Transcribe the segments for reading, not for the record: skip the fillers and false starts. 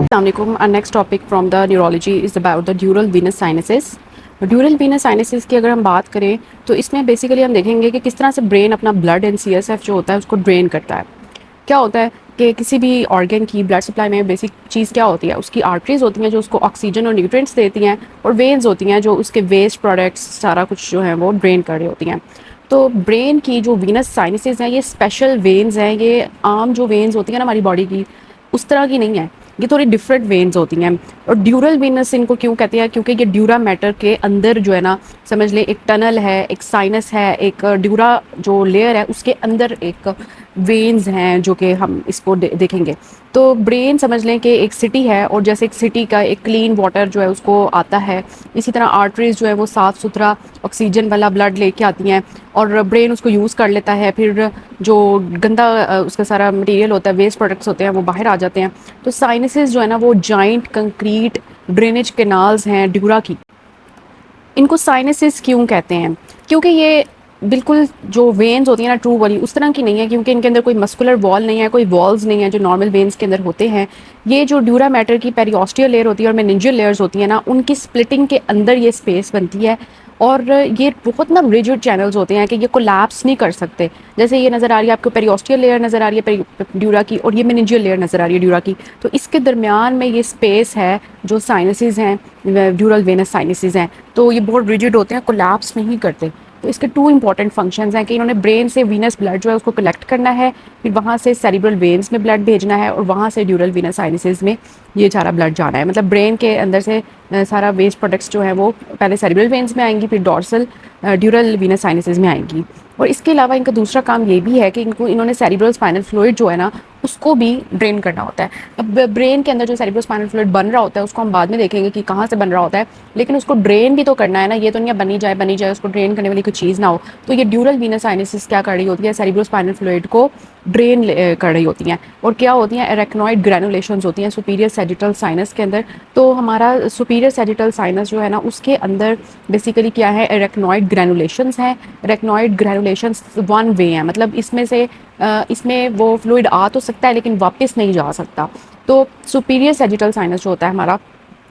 Assalamualaikum. Our next topic from the neurology is about the dural venous sinuses. ड्यूरल Venus sinuses की अगर हम बात करें तो इसमें बेसिकली हम देखेंगे कि किस तरह से ब्रेन अपना ब्लड एंड सीएसएफ जो होता है उसको ड्रेन करता है। क्या होता है कि किसी भी ऑर्गन की ब्लड सप्लाई में बेसिक चीज़ क्या होती है, उसकी आर्टरीज होती हैं जो उसको ऑक्सीजन और न्यूट्रिएंट्स देती हैं, और वेन्स होती हैं जो उसके वेस्ट प्रोडक्ट्स सारा कुछ जो है वो ड्रेन कर रही होती हैं। तो ब्रेन की जो वीनस साइनसेस हैं ये स्पेशल वेन्स हैं, ये आम जो वेन्स होती हैं ना हमारी बॉडी की उस तरह की नहीं है, ये थोड़ी डिफरेंट वेन्स होती हैं। और ड्यूरल वेनस इनको क्यों कहते हैं, क्योंकि ये ड्यूरा मैटर के अंदर जो है ना, समझ ले एक टनल है, एक साइनस है, एक ड्यूरा जो लेयर है उसके अंदर एक वेन्स हैं जो कि हम इसको देखेंगे। तो ब्रेन समझ लें कि एक सिटी है, और जैसे एक सिटी का एक क्लीन वाटर जो है उसको आता है, इसी तरह आर्टरीज जो है वो साफ़ सुथरा ऑक्सीजन वाला ब्लड लेके आती हैं और ब्रेन उसको यूज़ कर लेता है। फिर जो गंदा उसका सारा मटेरियल होता है, वेस्ट प्रोडक्ट्स होते हैं, वो बाहर आ जाते हैं। तो साइनसेस जो है ना वो जॉइंट कंक्रीट ड्रेनेज कैनाल्स हैं ड्यूरा की। इनको साइनसेस क्यों कहते हैं, क्योंकि ये बिल्कुल जो वेन्स होती हैं ना ट्रू वाली उस तरह की नहीं है, क्योंकि इनके अंदर कोई मस्कुलर वॉल नहीं है, कोई वॉल्स नहीं है जो नॉर्मल वेन्स के अंदर होते हैं। ये जो ड्यूरा मैटर की पेरियोस्टियल लेयर होती है और मेनिंजियल लेयर्स होती है ना, उनकी स्प्लिटिंग के अंदर ये स्पेस बनती है, और ये बहुत ना रिजिड चैनल्स होते हैं कि ये कोलैप्स नहीं कर सकते। जैसे ये नज़र आ रही है आपको, पेरियोस्टियल लेयर नज़र आ रही है ड्यूरा की, और ये मेनिंजियल लेयर नज़र आ रही है ड्यूरा की। तो इसके दरमियान में ये स्पेस है जो साइनसेस हैं, ड्यूरल वेनस साइनसेस हैं, तो ये बहुत रिजिड होते हैं, कोलैप्स नहीं करते। तो इसके टू इंपॉर्टेंट फंक्शंस हैं कि इन्होंने ब्रेन से वीनस ब्लड जो है उसको कलेक्ट करना है, फिर वहाँ से सेरिब्रल वेन्स में ब्लड भेजना है, और वहाँ से ड्यूरल वीनस साइनसेस में ये सारा ब्लड जाना है। मतलब ब्रेन के अंदर से सारा वेस्ट प्रोडक्ट्स जो है वो पहले सेरिब्रल वेन्स में आएंगी, फिर डॉर्सल ड्यूरल वीनस साइनसेस में आएंगी। और इसके अलावा इनका दूसरा काम ये भी है कि इन्होंने सेरिब्रल स्पाइनल फ्लूइड जो है ना उसको भी ड्रेन करना होता है। अब ब्रेन के अंदर जो सेरिब्रल स्पाइनल फ्लूइड बन रहा होता है उसको हम बाद में देखेंगे कि कहाँ से बन रहा होता है, लेकिन उसको ड्रेन भी तो करना है ना, ये तो नहीं बनी जाए उसको ड्रेन करने वाली कोई चीज़ ना हो। तो ये ड्यूरल वीनस साइनसेस क्या कर रही होती है, सेरिब्रल स्पाइनल फ्लूइड को ड्रेन कर रही होती हैं। और क्या होती हैं, एरेक्नॉइड ग्रैनुलेशंस होती हैं सुपीरियर सैजिटल साइनस के अंदर। तो हमारा सुपीरियर सैजिटल साइनस जो है ना उसके अंदर बेसिकली क्या है, एरेक्नॉइड ग्रैनुलेशंस हैं। एरेक्नॉइड ग्रैनुलेशंस वन वे हैं, मतलब इसमें वो फ्लूइड आ तो सकता है लेकिन वापस नहीं जा सकता। तो सुपीरियर सैजिटल साइनस जो होता है हमारा,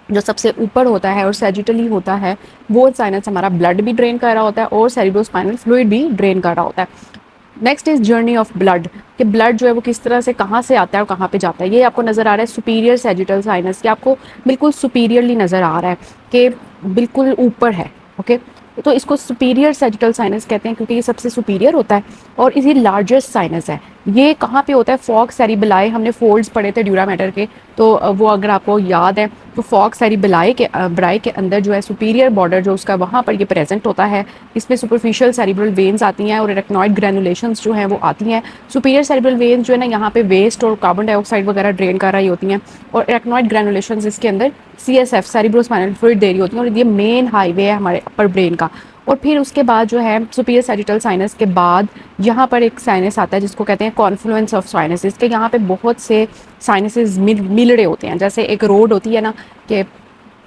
जो सबसे ऊपर होता है और सैजिटली होता है, वो साइनस हमारा ब्लड भी ड्रेन कर रहा होता है और सेरिब्रोस्पाइनल फ्लूइड भी ड्रेन कर रहा होता है। Next is journey of blood, कि ब्लड जो है वो किस तरह से कहाँ से आता है और कहाँ पे जाता है। ये आपको नज़र आ रहा है सुपीरियर सैजिटल साइनस, कि आपको बिल्कुल सुपीरियरली नज़र आ रहा है कि बिल्कुल ऊपर है। ओके, तो इसको सुपीरियर सैजिटल साइनस कहते हैं क्योंकि ये सबसे सुपीरियर होता है और इसी लार्जेस्ट साइनस है। ये कहाँ पे होता है, फॉग सेरिबेलाई, हमने फोल्ड्स पढ़े थे ड्यूरा मैटर के, तो वो अगर आपको याद है तो फॉग सेरिबेलाई के ब्राई के अंदर जो है सुपीरियर बॉर्डर जो उसका वहाँ पर ये प्रेजेंट होता है। इसमें सुपरफिशियल सेरिब्रल वेन्स आती हैं और एरेक्नॉइड ग्रैनुलेशंस जो हैं वो आती हैं। सुपीरियर सेरिब्रल वेन्स जो है ना यहाँ पे वेस्ट और कार्बन डाइऑक्साइड वगैरह ड्रेन कर रही होती हैं, और एरेक्नॉइड ग्रैनुलेशंस इसके अंदर CSF सेरिब्रोस्पाइनल फ्लूइड दे रही होती हैं, और ये मेन हाईवे है हमारे अपर ब्रेन का। और फिर उसके बाद जो है सुपीरियर सैजिटल साइनस के बाद यहाँ पर एक साइनस आता है जिसको कहते हैं कॉन्फ्लुएंस ऑफ साइनसेस, के यहाँ पे बहुत से साइनसेस मिल रहे होते हैं। जैसे एक रोड होती है ना कि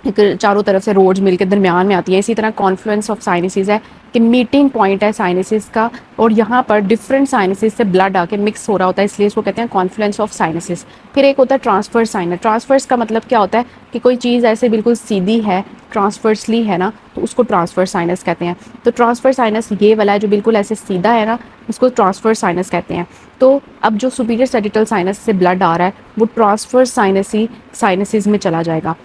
एक चारों तरफ से रोड्स मिलकर दरमियान में आती है, इसी तरह कॉन्फ्लुएंस ऑफ साइनसेस है कि मीटिंग पॉइंट है साइनसेस का, और यहाँ पर डिफरेंट साइनसेस से ब्लड आके मिक्स हो रहा होता है, इसलिए इसको कहते हैं कॉन्फ्लुएंस ऑफ साइनसेस। फिर एक होता है ट्रांसफर्स साइनस। ट्रांसफर्स का मतलब क्या होता है कि कोई चीज़ ऐसे बिल्कुल सीधी है, ट्रांसफर्सली है ना, तो उसको ट्रांसफर साइनस कहते हैं। तो ट्रांसफर साइनस ये वाला है जो बिल्कुल ऐसे सीधा है ना, उसको ट्रांसफर साइनस कहते हैं। तो अब जो सुपीरियर सैजिटल साइनस से ब्लड आ रहा है वो ट्रांसफर साइनसेस में चला जाएगा,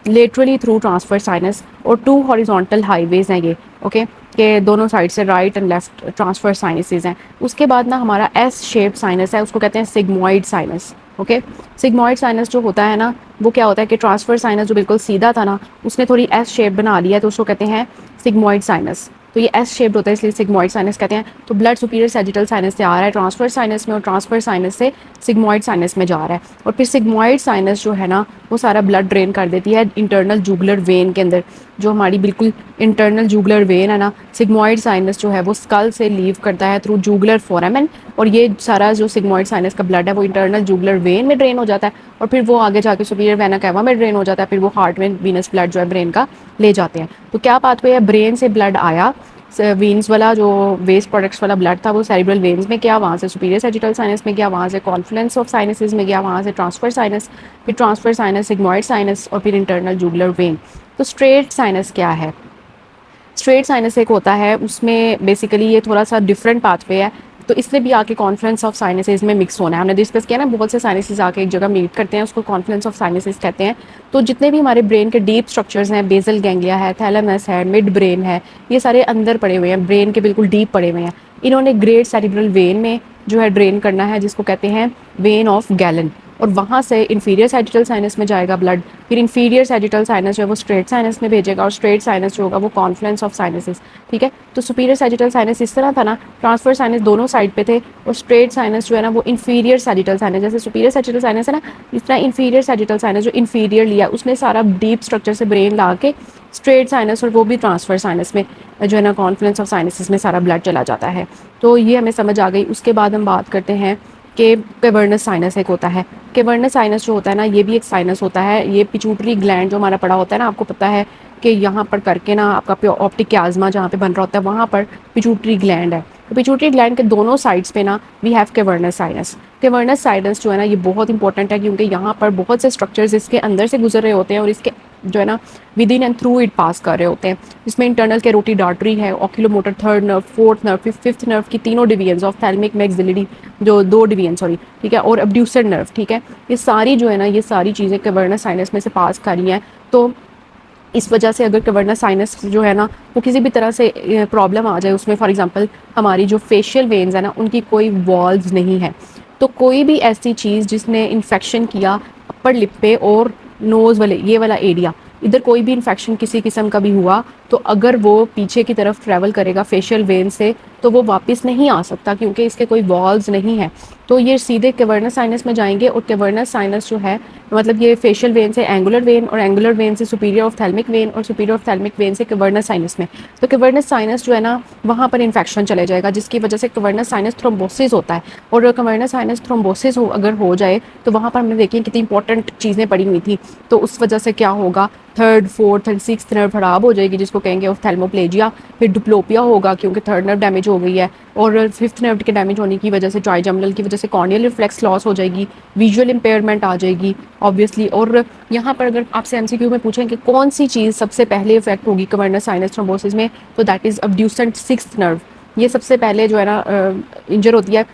लेटरली थ्रू ट्रांसफर साइनस। और 2 हॉरिजॉन्टल हाईवेज हैं ये, ओके, के दोनों साइड से right and left transfer sinuses हैं। उसके बाद ना हमारा S शेप साइनस है, उसको कहते हैं sigmoid sinus. Okay, sigmoid sinus जो होता है ना वो क्या होता है कि ट्रांसफर साइनस जो बिल्कुल सीधा था ना उसने थोड़ी S शेप बना लिया, तो उसको कहते हैं सिग्मॉइड साइनस। तो ये S शेप्ड होता है इसलिए सिग्मॉइड साइनस कहते हैं। तो ब्लड सुपीरियर सैजिटल साइनस से आ रहा है ट्रांसफर साइनस में, और ट्रांसफर साइनस से सिग्मॉइड साइनस में जा रहा है, और फिर सिग्मॉइड साइनस जो है ना वो सारा ब्लड ड्रेन कर देती है इंटरनल जूगुलर वेन के अंदर। जो हमारी बिल्कुल इंटरनल जूगुलर वेन है ना, सिग्मॉइड साइनस जो है वो स्कल से लीव करता है थ्रू जूगुलर फोरामेन, और ये सारा जो सिग्मॉइड साइनस का ब्लड है वो इंटरनल जूगुलर वेन में ड्रेन हो जाता है, और फिर वो आगे जाके सुपीरियर वेना कैवा में ड्रेन हो जाता है, फिर वो हार्ट में वीनस ब्लड जो है ब्रेन का ले जाते हैं। तो क्या पाथवे है, ब्रेन से ब्लड आया, वेन्स वाला जो वेस्ट प्रोडक्ट्स वाला ब्लड था वो सेरिब्रल वेन्स में गया, वहाँ से सुपीरियर सैजिटल साइनस में गया, वहाँ से कॉन्फ्लुएंस ऑफ साइनसेस में गया, वहाँ से ट्रांसफर साइनस, फिर ट्रांसफर साइनस सिग्मॉइड साइनस और फिर इंटरनल जूगुलर वेन। तो स्ट्रेट साइनस क्या है? स्ट्रेट साइनस एक होता है, उसमें बेसिकली ये थोड़ा सा डिफरेंट पाथवे है, तो इसलिए भी आके कॉन्फ्लुएंस ऑफ साइनसेस में मिक्स होना है। हमने डिस्कस किया ना, बहुत से साइनसेस आके एक जगह मीट करते हैं, उसको कॉन्फ्लुएंस ऑफ साइनसेस कहते हैं। तो जितने भी हमारे ब्रेन के डीप स्ट्रक्चर्स हैं, बेसल गैंग्लिया है, थैलेमस है, मिड ब्रेन है, ये सारे अंदर पड़े हुए हैं, ब्रेन के बिल्कुल डीप पड़े हुए हैं। इन्होंने ग्रेट सेरिब्रल वेन में जो है ड्रेन करना है, जिसको कहते हैं वेन ऑफ गैलन, और वहाँ से इन्फीरियर सैजिटल साइनस में जाएगा ब्लड, फिर इन्फीरियर सैजिटल साइनस जो है वो स्ट्रेट साइनस में भेजेगा, और स्ट्रेट साइनस जो होगा वो कॉन्फ्लुएंस ऑफ साइनसेस। ठीक है, तो सुपीरियर सैजिटल साइनस इस तरह था ना, ट्रांसफर साइनस दोनों साइड पे थे, और स्ट्रेट साइनस जो है ना वो इन्फीरियर सैजिटल साइनस, जैसे सुपीरियर सैजिटल साइनस है ना, इस तरह इन्फीरियर सैजिटल साइनस जो इन्फीरियर लिया उसने सारा डीप स्ट्रक्चर से ब्रेन ला के स्ट्रेट साइनस, और वो भी ट्रांसफर साइनस में जो है ना कॉन्फ्लुएंस ऑफ साइनसेस में सारा ब्लड चला जाता है। तो ये हमें समझ आ गई। उसके बाद हम बात करते हैं कि कैवर्नस साइनस एक होता है। कैवर्नस साइनस जो होता है ना, ये भी एक साइनस होता है। ये पिट्यूटरी ग्लैंड जो हमारा पड़ा होता है ना, आपको पता है कि यहाँ पर करके ना आपका ऑप्टिक क्याज़्मा जहाँ पे बन रहा होता है वहाँ पर पिट्यूटरी ग्लैंड है। तो पिट्यूटरी ग्लैंड के दोनों साइड्स पे ना we have cavernous sinus. Cavernous sinus जो है ना ये बहुत इंपॉर्टेंट है, क्योंकि यहाँ पर बहुत से स्ट्रक्चर्स इसके अंदर से गुजर रहे होते हैं और इसके जो है ना with in and through it pass कर रहे होते हैं। इसमें इंटरनल कैरोटिड आर्टरी है, oculomotor third nerve, fourth nerve, fifth nerve की तीनों डिवीजन्स ऑफ थैलेमिक मैक्सिलरी, जो दो डिवीजन सॉरी, ठीक है, और अब्ड्यूसर नर्व। ठीक है, ये सारी जो है ना ये सारी चीज़ें कैवर्नस साइनस में से पास कर रही हैं। तो इस वजह से अगर कैवर्नस साइनस जो है ना वो किसी भी तरह से प्रॉब्लम आ जाए उसमें, फॉर एग्जांपल हमारी जो फेशियल वेन्स है ना उनकी कोई वॉल्व्स नहीं है, तो कोई भी ऐसी चीज़ जिसने इन्फेक्शन किया अपर लिप पे और नोज़ वाले ये वाला एरिया, इधर कोई भी इन्फेक्शन किसी किस्म का भी हुआ, तो अगर वो पीछे की तरफ ट्रैवल करेगा फेशियल वेन से तो वो वापस नहीं आ सकता, क्योंकि इसके कोई वॉल्व्स नहीं है। तो ये सीधे कैवर्नस साइनस में जाएंगे, और कैवर्नस साइनस जो है मतलब ये फेशियल वेन से एंगुलर वेन, और एंगुलर वेन से सुपीरियर ऑफ्थैल्मिक वेन, और सुपीरियर ऑफ्थैल्मिक वेन से कैवर्नस साइनस में। तो कैवर्नस साइनस जो है ना वहाँ पर इन्फेक्शन चले जाएगा, जिसकी वजह से कैवर्नस साइनस थ्रोम्बोसिस होता है। और कैवर्नस साइनस थ्रोम्बोसिस अगर हो जाए तो वहाँ पर हमने देखिए कितनी इंपॉर्टेंट चीज़ें पड़ी हुई थी। तो उस वजह से क्या होगा, third fourth and sixth nerve खराब हो जाएगी, जिसको कहेंगे ऑफ्थैल्मोप्लेजिया। फिर डिप्लोपिया होगा क्योंकि थर्ड नर्व डैमेज हो गई है, और फिफ्थ नर्व के डैमेज होने की वजह से ट्राइजमिनल की वजह से कॉर्नियल रिफ्लेक्स लॉस हो जाएगी, विजुअल इंपेयरमेंट आ जाएगी ऑब्वियसली। और यहाँ पर अगर आपसे एमसीक्यू में पूछें कि कौन सी चीज़ सबसे पहले इफेक्ट होगी कैवर्नस साइनस थ्रोम्बोसिस में, तो दैट इज़ अब्ड्यूसेंट सिक्स्थ नर्व। ये सबसे पहले जो है ना इंजर होती है,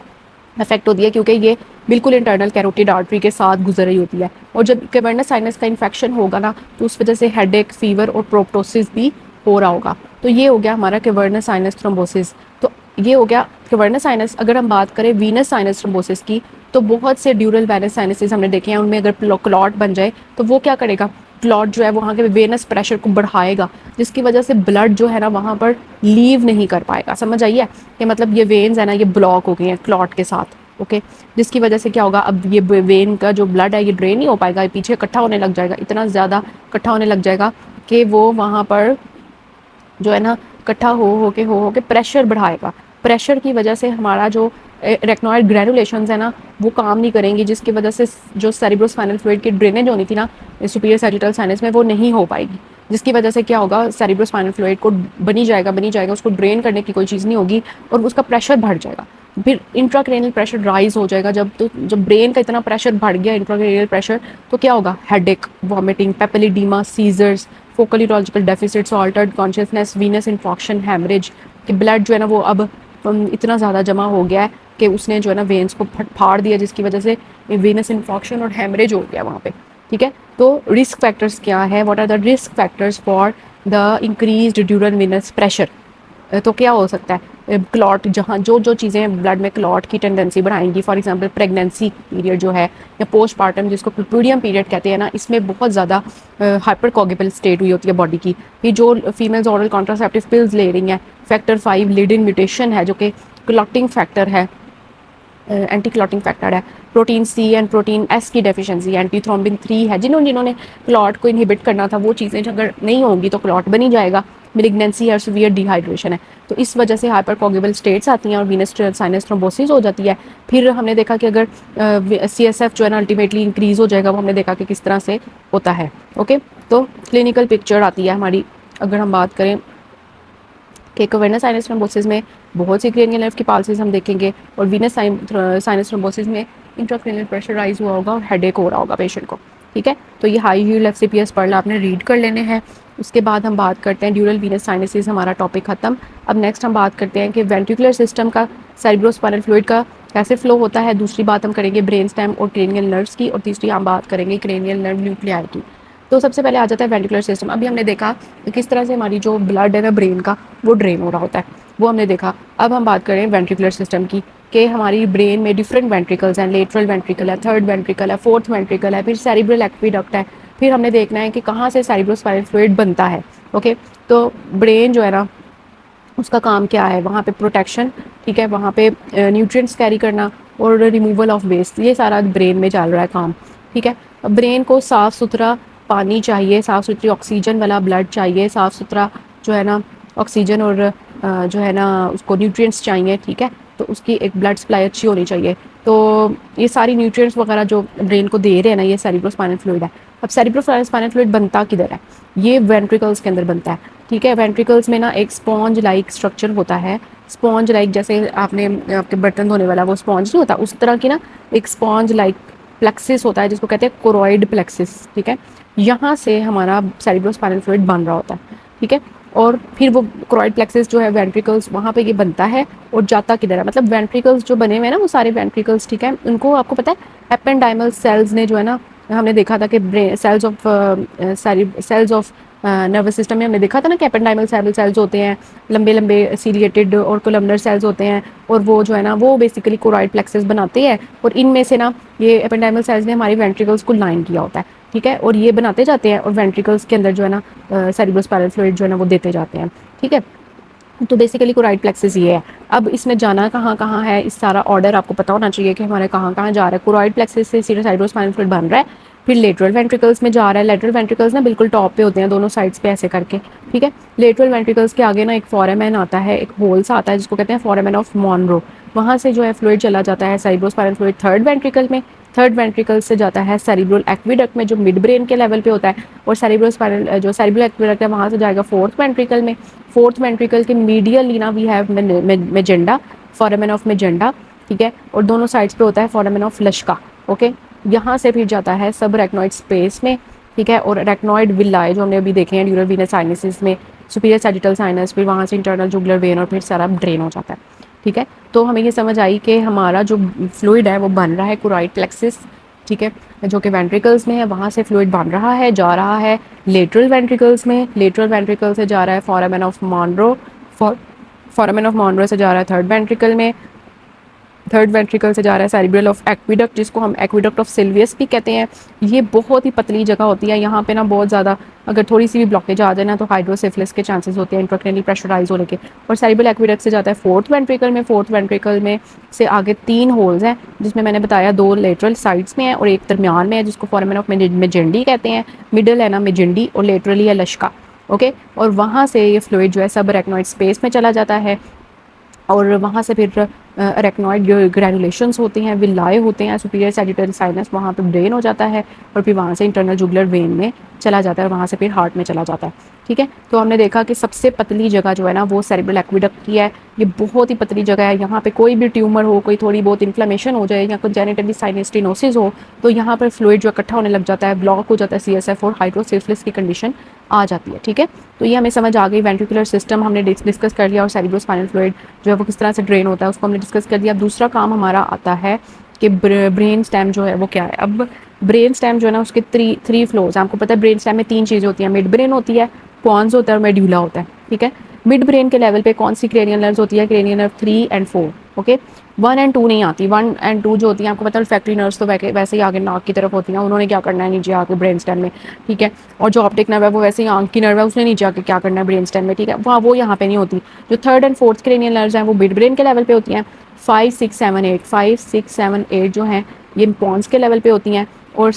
अफेक्ट होती है, क्योंकि ये बिल्कुल इंटरनल कैरोटिड आर्टरी के साथ गुजर रही होती है। और जब कैवर्नस साइनस का इन्फेक्शन होगा ना तो उस वजह से हेडेक, फीवर और प्रोप्टोसिस भी हो रहा होगा। तो ये हो गया हमारा कैवर्नस साइनस थ्रोम्बोसिस। तो ये हो गया कैवर्नस साइनस। अगर हम बात करें वीनस साइनस थ्रोम्बोसिस की, तो बहुत से ड्यूरल वेनस साइनसेस हमने देखे हैं, उनमें अगर क्लॉट बन जाए तो वो क्या करेगा, क्लॉट जो है वहाँ के वेनस प्रेशर को बढ़ाएगा, जिसकी वजह से ब्लड जो है ना वहाँ पर लीव नहीं कर पाएगा। समझ आइए कि मतलब ये वेन्स है ना ये ब्लॉक हो गए हैं क्लॉट के साथ। ओके, जिसकी वजह से क्या होगा, अब ये वेन का जो ब्लड है ये ड्रेन नहीं हो पाएगा, ये पीछे इकट्ठा होने लग जाएगा, इतना ज़्यादा इकट्ठा होने लग जाएगा कि वो वहाँ पर जो है ना इकट्ठा हो के प्रेशर बढ़ाएगा। प्रेशर की वजह से हमारा जो रेक्नोइड ग्रेनुलेशंस है ना वो काम नहीं करेंगी, जिसकी वजह से जो सेरिब्रोस्पाइनल फ्लूइड की ड्रेनेज होनी थी ना सुपीरियर सैजिटल साइनस में वो नहीं हो पाएगी, जिसकी वजह से क्या होगा, सेरिब्रोस्पाइनल फ्लूइड को बनी जाएगा, उसको ड्रेन करने की कोई चीज़ नहीं होगी और उसका प्रेशर बढ़ जाएगा। फिर इंट्राक्रेनियल प्रेशर राइज हो जाएगा। जब ब्रेन का इतना प्रेशर बढ़ गया इंट्राक्रेनियल प्रेशर, तो क्या होगा, headache, vomiting, papilloedema, seizures, focal neurological deficits, altered consciousness, venous infarction, haemorrhage, कि ब्लड जो है ना वो अब इतना ज़्यादा जमा हो गया है कि उसने जो है ना वेन्स को फाड़ दिया, जिसकी वजह से वीनस इन्फॉक्शन और हैमरेज हो गया वहाँ पे। ठीक है, तो रिस्क फैक्टर्स क्या है, what are the risk factors for the increased dural venous pressure. तो क्या हो सकता है, क्लॉट, जहाँ जो चीज़ें ब्लड में क्लॉट की टेंडेंसी बढ़ाएंगी, फॉर एग्जांपल प्रेगनेंसी पीरियड जो है या पोस्टपार्टम जिसको पुर्पुडियम पीरियड कहते हैं ना, इसमें बहुत ज़्यादा हाइपर कॉगेबल स्टेट हुई होती है बॉडी की। फिर जो फीमेल्स ऑरल कॉन्ट्रासेप्टिव पिल्स ले रही हैं, फैक्टर 5 लीडिन म्यूटेशन है जो कि क्लॉटिंग फैक्टर है, एंटी क्लॉटिंग फैक्टर है, protein C and protein S की डेफिशिएंसी, एंटी थ्रोम्बिन 3 है, जिन्होंने क्लॉट को इनहिबिट करना था वो चीज़ें अगर नहीं होंगी तो क्लॉट बनी जाएगा। मिलिग्नेंसी और सीवियर डिहाइड्रेशन है, तो इस वजह से हाइपर कॉगेबल स्टेट्स आती हैं और वीनस साइनस थ्रोम्बोसिस हो जाती है। फिर हमने देखा कि अगर CSF जो है ना अल्टीमेटली इंक्रीज़ हो जाएगा, वो हमने देखा कि किस तरह से होता है। ओके, तो क्लिनिकल पिक्चर आती है हमारी, अगर हम बात करें कि कैवर्नस साइनस थ्रोम्बोसिस में बहुत सी क्रेनियल नर्व की पाल्सीज हम देखेंगे और वीनस साइनस थ्रोम्बोसिस में इंट्राक्रेनियल प्रेशर राइज हुआ होगा और हेडेक हो रहा होगा पेशेंट को। ठीक है, तो ये हाई यूल एफसीपीएस पढ़ ला आपने, रीड कर लेने हैं। उसके बाद हम बात करते हैं ड्यूरल वीनस साइनसिस, हमारा टॉपिक खत्म। अब नेक्स्ट हम बात करते हैं कि वेंट्रिकुलर सिस्टम का सेरिब्रोस्पाइनल फ्लूइड का कैसे फ्लो होता है। दूसरी बात हम करेंगे ब्रेन स्टेम और क्रेनियल नर्व्स की, और तीसरी हम बात करेंगे क्रेनियल नर्व न्यूक्लियाई की। तो सबसे पहले आ जाता है वेंट्रिकुलर सिस्टम। अभी हमने देखा किस तरह से हमारी जो ब्लड है ना ब्रेन का वो ड्रेन हो रहा होता है, वो हमने देखा। अब हम बात करें वेंट्रिकुलर सिस्टम की, कि हमारी ब्रेन में डिफरेंट वेंट्रिकल्स हैं। लेटरल वेंट्रिकल है, थर्ड वेंट्रिकल है, फोर्थ वेंट्रिकल है, फिर सेरिब्रल एक्विडक्ट है। फिर हमने देखना है कि कहाँ से सेरिब्रोस्पाइनल फ्लूइड बनता है। ओके, तो ब्रेन जो है ना उसका काम क्या है, वहाँ पे प्रोटेक्शन, ठीक है, वहाँ पे न्यूट्रिएंट्स कैरी करना और रिमूवल ऑफ वेस्ट, ये सारा ब्रेन में चल रहा है काम। ठीक है, ब्रेन को साफ़ सुथरा पानी चाहिए, साफ़ सुथरी ऑक्सीजन वाला ब्लड चाहिए, साफ़ सुथरा जो है ना ऑक्सीजन और जो है ना उसको न्यूट्रिएंट्स चाहिए। ठीक है, तो उसकी एक ब्लड सप्लाई अच्छी होनी चाहिए। तो ये सारी न्यूट्रिएंट्स वगैरह जो ब्रेन को दे रहे हैं ना, ये सेरिब्रोस्पाइनल फ्लूइड है। अब सेरिब्रोस्पाइनल फ्लूइड बनता किधर है, ये वेंट्रिकल्स के अंदर बनता है। ठीक है, वेंट्रिकल्स में ना एक स्पॉन्ज लाइक स्ट्रक्चर होता है। स्पॉन्ज लाइक जैसे आपने आपके बर्तन धोने वाला वो स्पॉन्ज नहीं होता, उस तरह की ना एक स्पॉन्ज लाइक प्लेक्सिस होता है जिसको कहते हैं कोरॉइड प्लेक्सिस। ठीक है, यहाँ से हमारा सेरिब्रोस्पाइनल फ्लूइड बन रहा होता है। ठीक है, और फिर वो कोरॉइड प्लेक्सिस जो है वेंट्रिकल्स वहाँ पे ये बनता है और जाता किधर है, मतलब वेंट्रिकल्स जो बने हुए हैं ना वो सारे वेंट्रिकल्स, ठीक है, उनको आपको पता है एपेंडाइमल सेल्स ने जो है ना, हमने देखा था कि सेल्स ऑफ नर्वस सिस्टम में हमने देखा था ना कि एपेंडाइमल सेल्स होते हैं, लंबे लंबे सीलिएटेड और कोलमनर सेल्स होते हैं, और वो जो है ना वो बेसिकली कोरॉइड प्लेक्सिस बनाते हैं, और इनमें से ना ये एपेंडाइमल सेल्स ने हमारी वेंट्रिकल्स को लाइन किया होता है। ठीक है, और ये बनाते जाते हैं और वेंट्रिकल्स के अंदर जो है ना सेरिब्रोस्पाइनल फ्लूइड जो है ना वो देते जाते हैं। ठीक है, तो बेसिकली कोरॉइड प्लेक्सिस ये है। अब इसने जाना कहाँ कहाँ है, इस सारा ऑर्डर आपको पता होना चाहिए कि हमारे कहाँ कहाँ जा रहा है। कोरॉइड प्लेक्सिस से सीधे सेरिब्रोस्पाइनल फ्लूइड बन रहा है, फिर लेटरल वेंट्रिकल्स में जा रहा है। लेटरल वेंट्रिकल्स ना बिल्कुल टॉप पे होते हैं, दोनों साइड्स पे ऐसे करके। ठीक है, लेटरल वेंट्रिकल्स के आगे ना एक फोरामेन आता है, एक होल सा आता है जिसको कहते हैं फोरामेन ऑफ मॉनरो। वहाँ से जो है फ्लूइड चला जाता है सेरिब्रोस्पाइनल फ्लूइड थर्ड वेंट्रिकल में। थर्ड वेंट्रिकल से जाता है सेरिब्रल एक्विडक्ट में जो मिड ब्रेन के लेवल पे होता है, और सेरिब्रोस्पाइनल जो सेरिब्रल एक्विडक्ट है वहाँ से जाएगा फोर्थ वेंट्रिकल में। फोर्थ वेंट्रिकल के मीडियली ना we have Magendie, foramen of Magendie. ठीक है, और दोनों साइड्स पे होता है फोरामेन ऑफ लश्का। ओके, यहाँ से फिर जाता है सब रेक्नॉइड स्पेस में। ठीक है, और रेक्नॉइड विलाए जो हमने अभी देखे हैं ड्यूरल वीनस साइनसिस में, सुपीरियर सैजिटल साइनस, फिर वहाँ से इंटरनल जुगुलर वेन और फिर सारा ड्रेन हो जाता है। ठीक है, तो हमें ये समझ आई कि हमारा जो फ्लूइड है वो बन रहा है कोरॉइड प्लेक्सिस, ठीक है, जो कि वेंट्रिकल्स में है, वहाँ से फ्लूइड बन रहा है, जा रहा है लेटरल वेंट्रिकल्स में। लेटरल वेंट्रिकल से जा रहा है foramen of Monroe, foramen of Monroe से जा रहा है थर्ड वेंट्रिकल में। थर्ड वेंट्रिकल से जा रहा है सेरिब्रल ऑफ एक्विडक्ट, जिसको हम एक्विडक्ट ऑफ सिल्वियस भी कहते हैं। ये बहुत ही पतली जगह होती है, यहाँ पे ना बहुत ज़्यादा अगर थोड़ी सी भी ब्लॉकेज आ जाए ना तो हाइड्रोसिफिलिस के चांसेस होते हैं, इंट्राक्रैनियल प्रेशराइज होने के। और सेरिब्रल एक्विडक्ट से जाता है फोर्थ वेंट्रिकल में। फोर्थ वेंट्रिकल में से आगे 3 होल्स हैं, जिसमें मैंने बताया 2 लेटरल साइड्स में है और एक दरमियान में है जिसको फोरामेन ऑफ मेजेंडी कहते हैं। मिडल है ना मेजेंडी और लेटरली है लश्का। ओके, और वहाँ से ये फ्लूइड जो है सब रेक्नॉइड स्पेस में चला जाता है, और वहाँ से फिर अरेक्नॉइड ग्रैनुलेशंस होते हैं, विलाए होते हैं, सुपीरियर सैजिटल साइनस वहाँ पे ड्रेन हो जाता है, और फिर वहाँ से इंटरनल जुगुलर वेन में चला जाता है, और वहाँ से फिर हार्ट में चला जाता है। ठीक है, तो हमने देखा कि सबसे पतली जगह जो है ना वो सेरिब्रल एक्विडक्ट की है। ये बहुत ही पतली जगह है, यहाँ पे कोई भी ट्यूमर हो, कोई थोड़ी बहुत इन्फ्लेमेशन हो जाए या कोई जेनेटली साइनस्टिनोसिस हो तो यहाँ पर फ्लूइड जो इकट्ठा होने लग जाता है, ब्लॉक हो जाता है CSF और हाइड्रोसिफिलिस की कंडीशन आ जाती है। ठीक है, तो ये हमें समझ आ गई। वेंट्रिकुलर सिस्टम हमने डिस्कस कर लिया, और सेरिब्रोस्पाइनल फ्लूइड जो है वो किस तरह से ड्रेन होता है उसको हमने डिस्कस कर दिया। अब दूसरा काम हमारा आता है कि ब्रेन स्टेम जो है वो क्या है। अब ब्रेन स्टेम जो है ना उसके थ्री फ्लोर्स, आपको पता है ब्रेन स्टेम में 3 चीज़ें होती हैं, मिड ब्रेन होती है, पॉन्स होता है और मेड्यूला होता है। ठीक है, मिड ब्रेन के लेवल पे कौन सी क्रेनियल नर्व्स होती है, क्रेनियल नर्व 3 और 4। ओके, 1 और 2 नहीं आती। 1 और 2 जो होती हैं आपको पता है फैक्ट्री नर्व्स तो वैसे ही आगे नाक की तरफ होती हैं, उन्होंने क्या करना है नीचे आके ब्रेन स्टेम में। ठीक है, और जो ऑप्टिक नर्व है वो वैसे ही आंख की नर्व है, उसने नीचे आके क्या करना है ब्रेन स्टेम में। ठीक है, वहाँ वो यहाँ पे नहीं होती। जो third and fourth cranial nerves हैं वो मिड ब्रेन के लेवल पे होती हैं। 5, 6, 7, 8 5, 6, 7, 8 जो हैं ये पॉन्स के लेवल पे होती हैं, और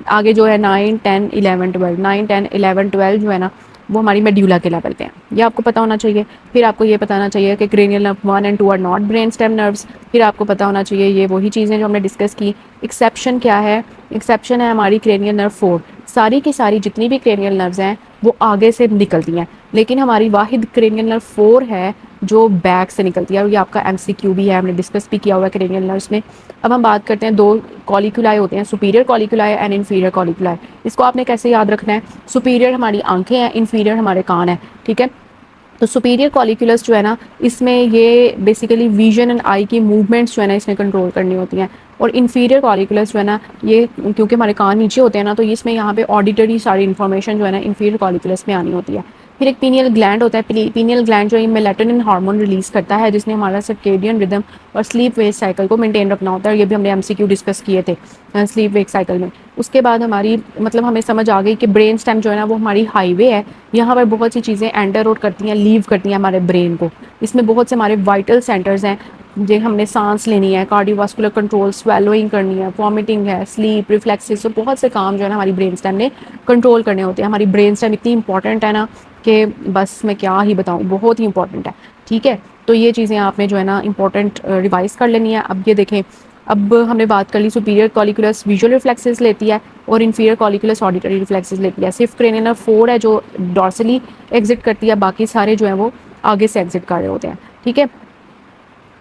आगे जो है 9, 10, 11, 12 9, 10, 11, 12 जो है ना वो हमारी मेड्यूला के लेवल पे हैं। ये आपको पता होना चाहिए। फिर आपको ये बताना चाहिए कि क्रेनियल नर्व 1 और 2 are not brain stem nerves. फिर आपको पता होना चाहिए ये वही चीज़ें जो हमने डिस्कस की। एक्सेप्शन क्या है, एक्सेप्शन है हमारी क्रेनियल नर्व 4। सारी की सारी जितनी भी क्रेनियल नर्व्स हैं वो आगे से निकलती हैं, लेकिन हमारी वाहिद क्रेनियल नर्व 4 है जो बैक से निकलती है, और ये आपका एमसीक्यू भी है, हमने डिस्कस भी किया हुआ है क्रेनियल नर्व्स में। अब हम बात करते हैं, दो कॉलिक्यूलाई होते हैं, सुपीरियर कॉलिक्यूलाई एंड इन्फीरियर कॉलिक्यूलाई। इसको आपने कैसे याद रखना है, सुपीरियर हमारी आंखें हैं, इन्फीरियर हमारे कान है, ठीक है। तो सुपीरियर कॉलिक्यूलस जो है ना, इसमें ये बेसिकली विजन एंड आई की मूवमेंट्स जो है ना इसमें कंट्रोल करनी होती हैं, और इन्फीरियर कॉलिक्यूलस जो है ना, ये क्योंकि हमारे कान नीचे होते हैं ना, तो इसमें यहाँ पे ऑडिटरी सारी इन्फॉर्मेशन जो है ना इन्फीरियर कॉलिक्यूलस में आनी होती है। फिर एक पीनियल ग्लैंड होता है, पीनियल ग्लैंड जो है मेलेटोनिन हार्मोन रिलीज करता है, जिसने हमारा सर्केडियन रिदम और स्लीप वेक साइकिल को मेंटेन रखना होता है। ये भी हमने एमसीक्यू डिस्कस किए थे स्लीप वेक साइकिल में। उसके बाद हमारी मतलब हमें समझ आ गई कि ब्रेन स्टेम जो है ना वो हमारी हाईवे है, यहाँ पर बहुत सी चीज़ें एंटर आउट करती हैं, लीव करती हैं हमारे ब्रेन को। इसमें बहुत से हमारे वाइटल सेंटर्स हैं, जो हमने सांस लेनी है, कार्डियोवास्कुलर कंट्रोल, स्वेलोइंग करनी है, वॉमिटिंग है, स्लीप, रिफ्लेक्सेस, तो बहुत से काम जो है ना हमारी ब्रेन स्टेम ने कंट्रोल करने होते हैं। हमारी ब्रेन स्टेम इतनी इंपॉर्टेंट है ना कि बस मैं क्या ही बताऊँ, बहुत ही इंपॉर्टेंट है, ठीक है। तो ये चीज़ें आपने जो है ना इंपॉर्टेंट रिवाइज कर लेनी है। अब ये देखें, अब हमने बात कर ली सुपीरियर कॉलिकुलस विजुअल रिफ्लेक्सेस लेती है और इन्फीरियर कॉलिकुलस ऑडिटरी रिफ्लेक्सेस लेती है। सिर्फ क्रेनियल नर्व 4 है जो डॉर्सली एग्जिट करती है, बाकी सारे जो है वो आगे से एग्जिट कर रहे होते हैं, ठीक है।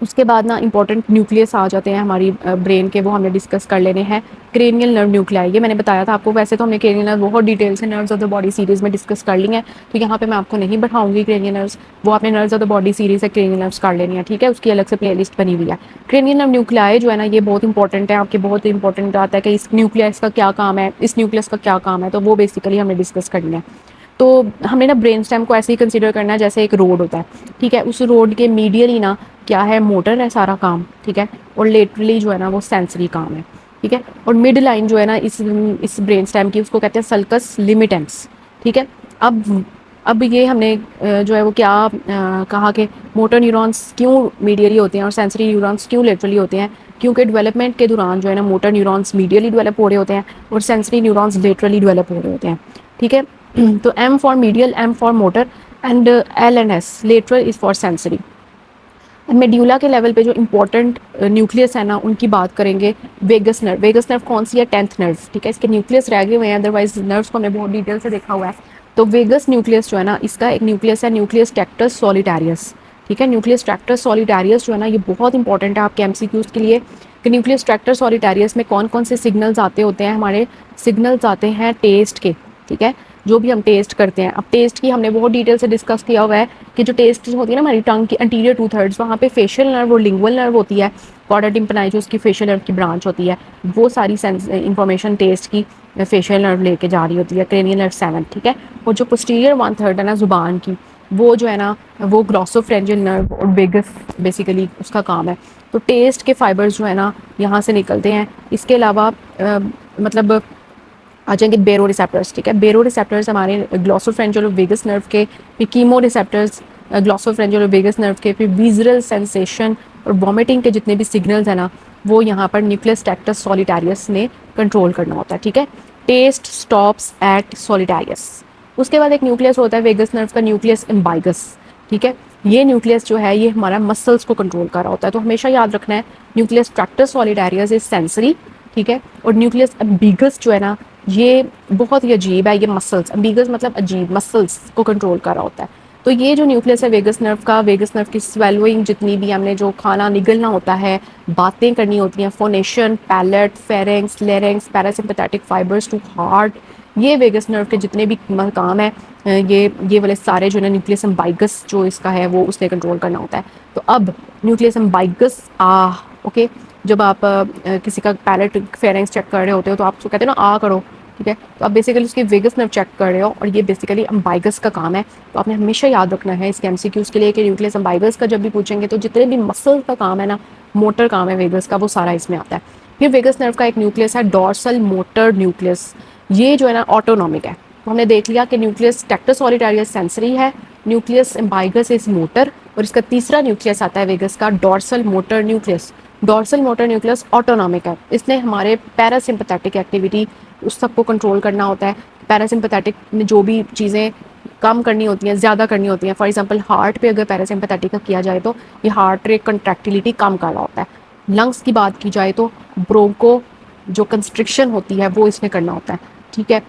उसके बाद ना इंपॉर्टेंट न्यूक्लियस आ जाते हैं हमारी ब्रेन के, वो हमने डिस्कस कर लेने हैं। क्रेनियल नर्व न्यूक्लियाई, ये मैंने बताया था आपको, वैसे तो हमने क्रेनियल नर्व बहुत डिटेल से nerves of the body series में डिस्कस कर ली है, तो यहाँ पे मैं आपको नहीं बैठाऊंगी क्रेनियल नर्व्स, वो आपने nerves of the body series से क्रेनियल नर्व्स कर लेनी है, ठीक है। उसकी अलग से प्लेलिस्ट बनी हुई है। क्रेनियल नर्व न्यूक्लियाई जो है ना ये बहुत इंपॉर्टेंट है आपके, बहुत इंपॉर्टेंट आता है कि इस न्यूक्लियस का क्या काम है, इस न्यूक्लियस का क्या काम है, तो वो बेसिकली हमने डिस्कस करनी है। तो हमने ना ब्रेन स्टेम को ऐसे ही कंसिडर करना है जैसे एक रोड होता है, ठीक है। उस रोड के मीडियली ना क्या है, मोटर है सारा काम, ठीक है, और लेटरली जो है ना वो सेंसरी काम है, ठीक है। और मिड लाइन जो है ना इस ब्रेन स्टेम की, उसको कहते हैं सल्कस लिमिटेंस, ठीक है। अब ये हमने जो है वो क्या कहा कि मोटर न्यूरॉन्स क्यों मीडियली होते हैं और सेंसरी न्यूरॉन्स क्यों लेटरली होते हैं, क्योंकि डेवलपमेंट के दौरान जो है ना मोटर न्यूरॉन्स मीडियली डेवलप हो रहे होते हैं और सेंसरी न्यूरॉन्स लेटरली डेवलप हो रहे होते हैं, ठीक है। तो M for medial, M for motor and L and S lateral is for sensory. Medulla के लेवल पे जो इंपॉर्टेंट न्यूक्लियस है ना उनकी बात करेंगे। वेगस नर्व, वेगस नर्व कौन सी है, 10th नर्व, ठीक है। इसके न्यूक्लियस रह गए हुए हैं, अदरवाइज नर्व्स को हमने बहुत डिटेल से देखा हुआ है। तो वेगस न्यूक्लियस जो है ना, इसका एक न्यूक्लियस है न्यूक्लियस टेक्टस सॉलिटारियस, ठीक है। न्यूक्लियस टेक्टस सॉलिटारियस जो है ना ये बहुत इंपॉर्टेंट है आपके एमसीक्यूज के लिए कि न्यूक्लियस टेक्टस सॉलिटारियस में कौन कौन से सिग्नल्स आते होते हैं, हमारे सिग्नल्स आते हैं टेस्ट के, ठीक है, जो भी हम टेस्ट करते हैं। अब टेस्ट की हमने बहुत डिटेल से डिस्कस किया हुआ है कि जो टेस्ट होती है ना हमारी टंग की एंटीरियर 2/3, वहाँ पे फेशियल नर्व और लिंगुअल नर्व होती है, कॉर्डा टिम्पनाई जो उसकी फेशियल नर्व की ब्रांच होती है, वो सारी इंफॉर्मेशन टेस्ट की फेशियल नर्व लेके जा रही होती है, क्रेनियल नर्व 7, ठीक है। और जो पोस्टीरियर 1/3 है ना जुबान की, वो जो है ना वो ग्लॉसोफ्रेंजियल नर्व और वेगस बेसिकली उसका काम है। तो टेस्ट के फाइबर्स जो है ना यहाँ से निकलते हैं। इसके अलावा मतलब आ जाएंगे बेरो रिसेप्टर्स, ठीक है। बेरो रिसेप्टर्स हमारे ग्लॉसोफ्रेंजियल और वेगस नर्व के, फिर कीमो रिसेप्टर्स ग्लॉसोफ्रेंजियल और वेगस नर्व के, फिर विजुअल सेंसेशन और वॉमिटिंग के जितने भी सिग्नल्स हैं ना वो यहाँ पर न्यूक्लियस टेक्टस सॉलिटारियस ने कंट्रोल करना होता है, ठीक है। Taste stops at solitarius. उसके बाद एक न्यूक्लियस होता है वेगस नर्व का, न्यूक्लियस एम्बाइगस, ठीक है। ये न्यूक्लियस जो है ये हमारा मसल्स को कंट्रोल कर रहा होता है, तो हमेशा याद रखना है न्यूक्लियस टेक्टस सॉलिटारियस इज सेंसरी, ठीक है। और न्यूक्लियस एम्बिगस जो है ना ये बहुत ही अजीब है, ये मसल्स, एम्बिगस मतलब अजीब, मसल्स को कंट्रोल कर रहा होता है। तो ये जो न्यूक्लियस है वेगस नर्व का, वेगस नर्व की स्वेलोइंग, जितनी भी हमने जो खाना निगलना होता है, बातें करनी होती हैं, phonation, palate, pharynx, larynx, parasympathetic fibres to heart, ये वेगस नर्व के जितने भी काम है ये वाले सारे जो है ना न्यूक्लियस एम्बाइगस जो इसका है वो उसने कंट्रोल करना होता है। तो अब न्यूक्लियस एम्बाइगस ओके, जब आप किसी का पैलेट फेरेंक्स चेक कर रहे होते हो तो आप उसको कहते हैं ना करो, ठीक है। तो आप बेसिकली उसकी वेगस नर्व चेक कर रहे हो और ये बेसिकली एम्बाइगस का काम है। तो आपने हमेशा याद रखना है इसके एमसीक्यूज के लिए कि न्यूक्लियस एम्बाइगस का जब भी पूछेंगे तो जितने भी मसल का काम है ना, मोटर काम है वेगस का, वो सारा इसमें आता है। फिर वेगस नर्व का एक न्यूक्लियस है डॉर्सल मोटर न्यूक्लियस, ये जो है ना ऑटोनॉमिक है। तो हमने देख लिया कि न्यूक्लियस टेक्टस सॉलिटारियस सेंसरी है, न्यूक्लियस एम्बाइगस इज मोटर, और इसका तीसरा न्यूक्लियस आता है वेगस का dorsal motor nucleus. Dorsal motor nucleus autonomic है, इसने हमारे पैरासिम्पैथेटिक एक्टिविटी उस सबको कंट्रोल करना होता है। पैरासिम्पैथेटिक में जो भी चीज़ें कम करनी होती हैं, ज़्यादा करनी होती हैं, फॉर एग्जांपल हार्ट पे अगर पैरासिम्पैथेटिक का किया जाए तो ये हार्ट रेट कंट्रैक्टिलिटी कम कर रहा होता है। लंग्स की बात की जाए तो ब्रोंको जो कंस्ट्रिक्शन होती है वो इसमें करना होता है, ठीक है।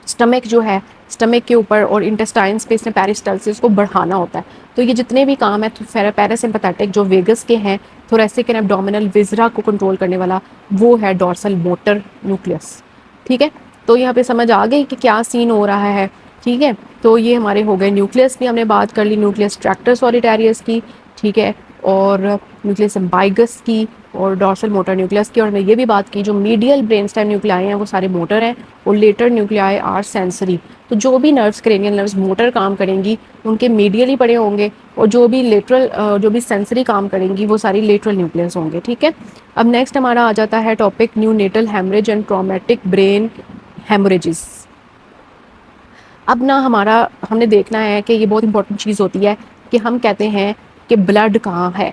स्टमक जो है, स्टमक के ऊपर और इंटेस्टाइन्स पे इसने पेरिस्टाल्सिस को बढ़ाना होता है। तो ये जितने भी काम है तो पैरासिम्पैथेटिक जो वेगस के हैं, थोरेसिक एंड एब्डोमिनल विजरा को कंट्रोल करने वाला वो है डोर्सल मोटर न्यूक्लियस। ठीक है, तो यहाँ पे समझ आ गई कि क्या सीन हो रहा है। ठीक है, तो ये हमारे हो गए न्यूक्लियस की हमने बात कर ली, न्यूक्लियस ट्रैक्टर सॉलिटेरियस की। ठीक है, और न्यूक्लियस एम्बाइगस की और डोर्सल मोटर न्यूक्लियस की। और हमने ये भी बात की जो मीडियल ब्रेन स्टेम न्यूक्लियाई हैं वो सारे मोटर हैं और लेटर न्यूक्लियाई आर सेंसरी। तो जो भी नर्व्स, क्रेनियल नर्व्स मोटर काम करेंगी उनके मीडियली पड़े होंगे, और जो भी लेटरल जो भी सेंसरी काम करेंगी वो सारी लेटरल न्यूक्लियस होंगे। ठीक है, अब नेक्स्ट हमारा आ जाता है topic neonatal haemorrhage and traumatic brain haemorrhages. अब ना हमारा हमने देखना है कि ये बहुत इंपॉर्टेंट चीज़ होती है कि हम कहते हैं कि ब्लड कहाँ है।